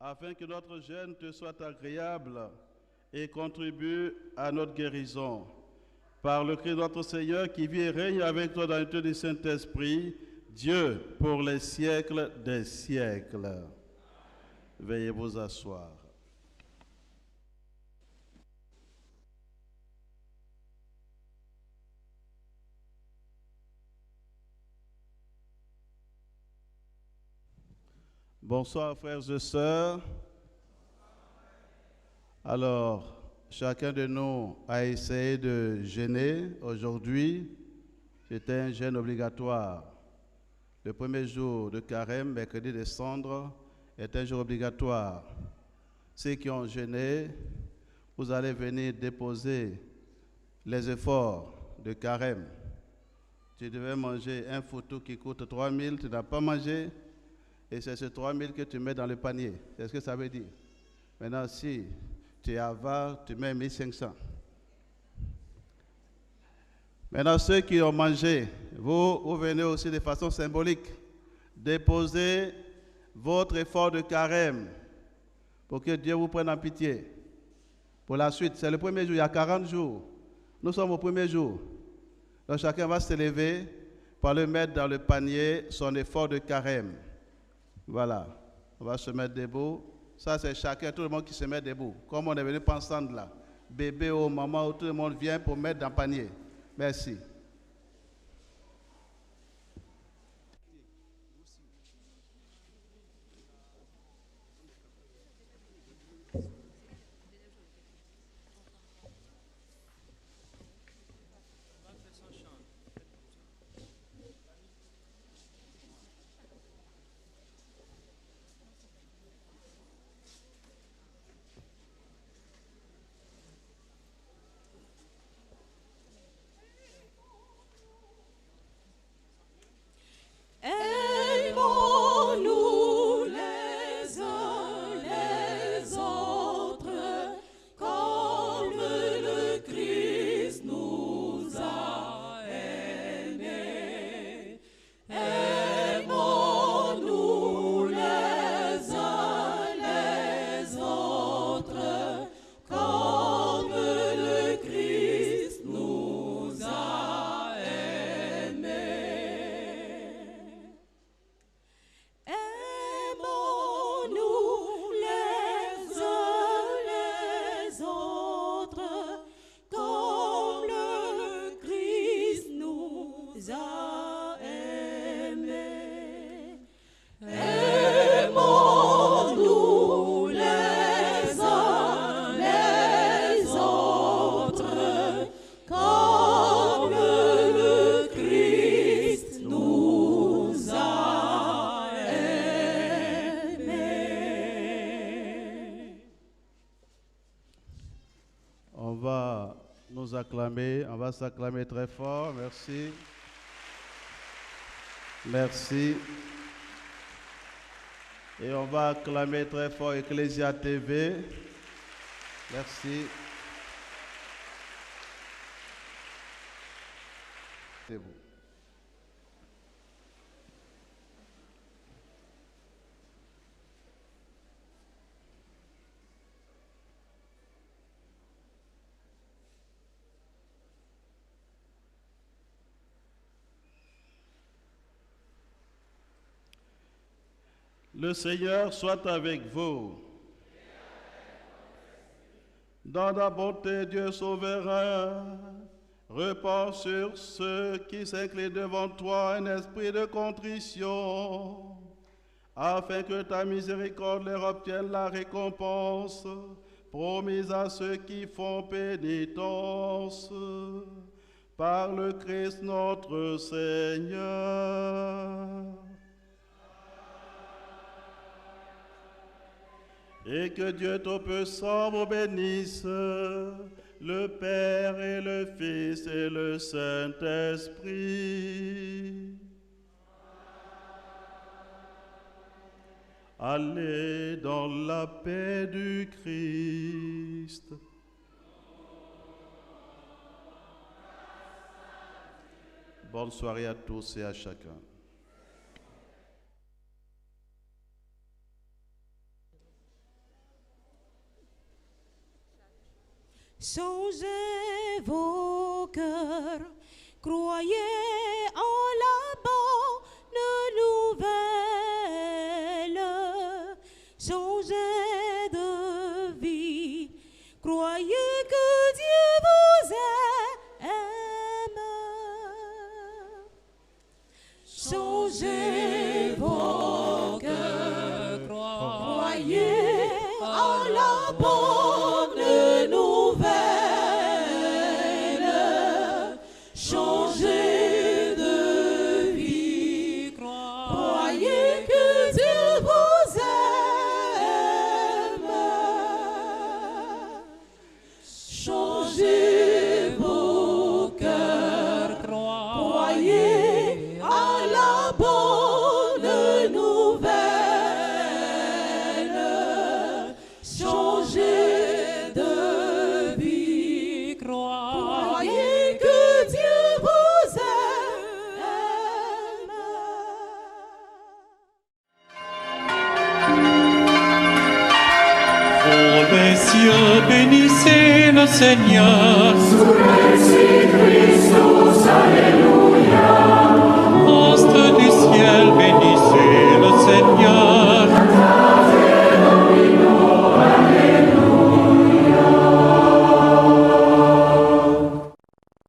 afin que notre gêne te soit agréable et contribue à notre guérison. Par le Christ notre Seigneur, qui vit et règne avec toi dans l'unité du Saint-Esprit, Dieu pour les siècles des siècles. Veuillez vous asseoir. Bonsoir frères et sœurs. Alors, chacun de nous a essayé de jeûner aujourd'hui. C'était un jeûne obligatoire. Le premier jour de carême, mercredi des cendres, est un jour obligatoire. Ceux qui ont jeûné, vous allez venir déposer les efforts de carême. Tu devais manger un foutou qui coûte 3 000, tu n'as pas mangé, et c'est ce 3 000 que tu mets dans le panier. C'est ce que ça veut dire. Maintenant, si tu es avare, tu mets 1 500. Maintenant, ceux qui ont mangé, vous venez aussi de façon symbolique déposer votre effort de carême pour que Dieu vous prenne en pitié. Pour la suite, c'est le premier jour, il y a 40 jours. Nous sommes au premier jour. Donc chacun va se lever pour le mettre dans le panier son effort de carême. Voilà, on va se mettre debout. Ça, c'est chacun, tout le monde qui se met debout. Comme on est venu pas ensemble là. Bébé ou maman, où tout le monde vient pour mettre dans le panier. Merci. Aimons-nous les uns les autres comme le Christ nous a aimés. Aimons-nous les uns les autres comme le Christ nous a aimés. Aimons-nous les uns les autres comme le Christ nous a aimés. Aimons-nous les uns les autres comme le Christ nous a aimés. On va nous acclamer, on va s'acclamer très fort. Merci. Merci. Et on va acclamer très fort Ecclesia TV. Merci. C'est vous. Le Seigneur soit avec vous. Dans la bonté, Dieu souverain, repose sur ceux qui s'inclinent devant toi un esprit de contrition, afin que ta miséricorde leur obtienne la récompense promise à ceux qui font pénitence. Par le Christ notre Seigneur. Et que Dieu Tout-Puissant vous bénisse, le Père et le Fils et le Saint-Esprit. Allez dans la paix du Christ. Bonne soirée à tous et à chacun. Changez vos cœurs, croyez en la bonne nouvelle. Changez de vie, croyez que Dieu vous aime. Changez vos cœurs, croyez en la bonne nouvelle. Changez Seigneur.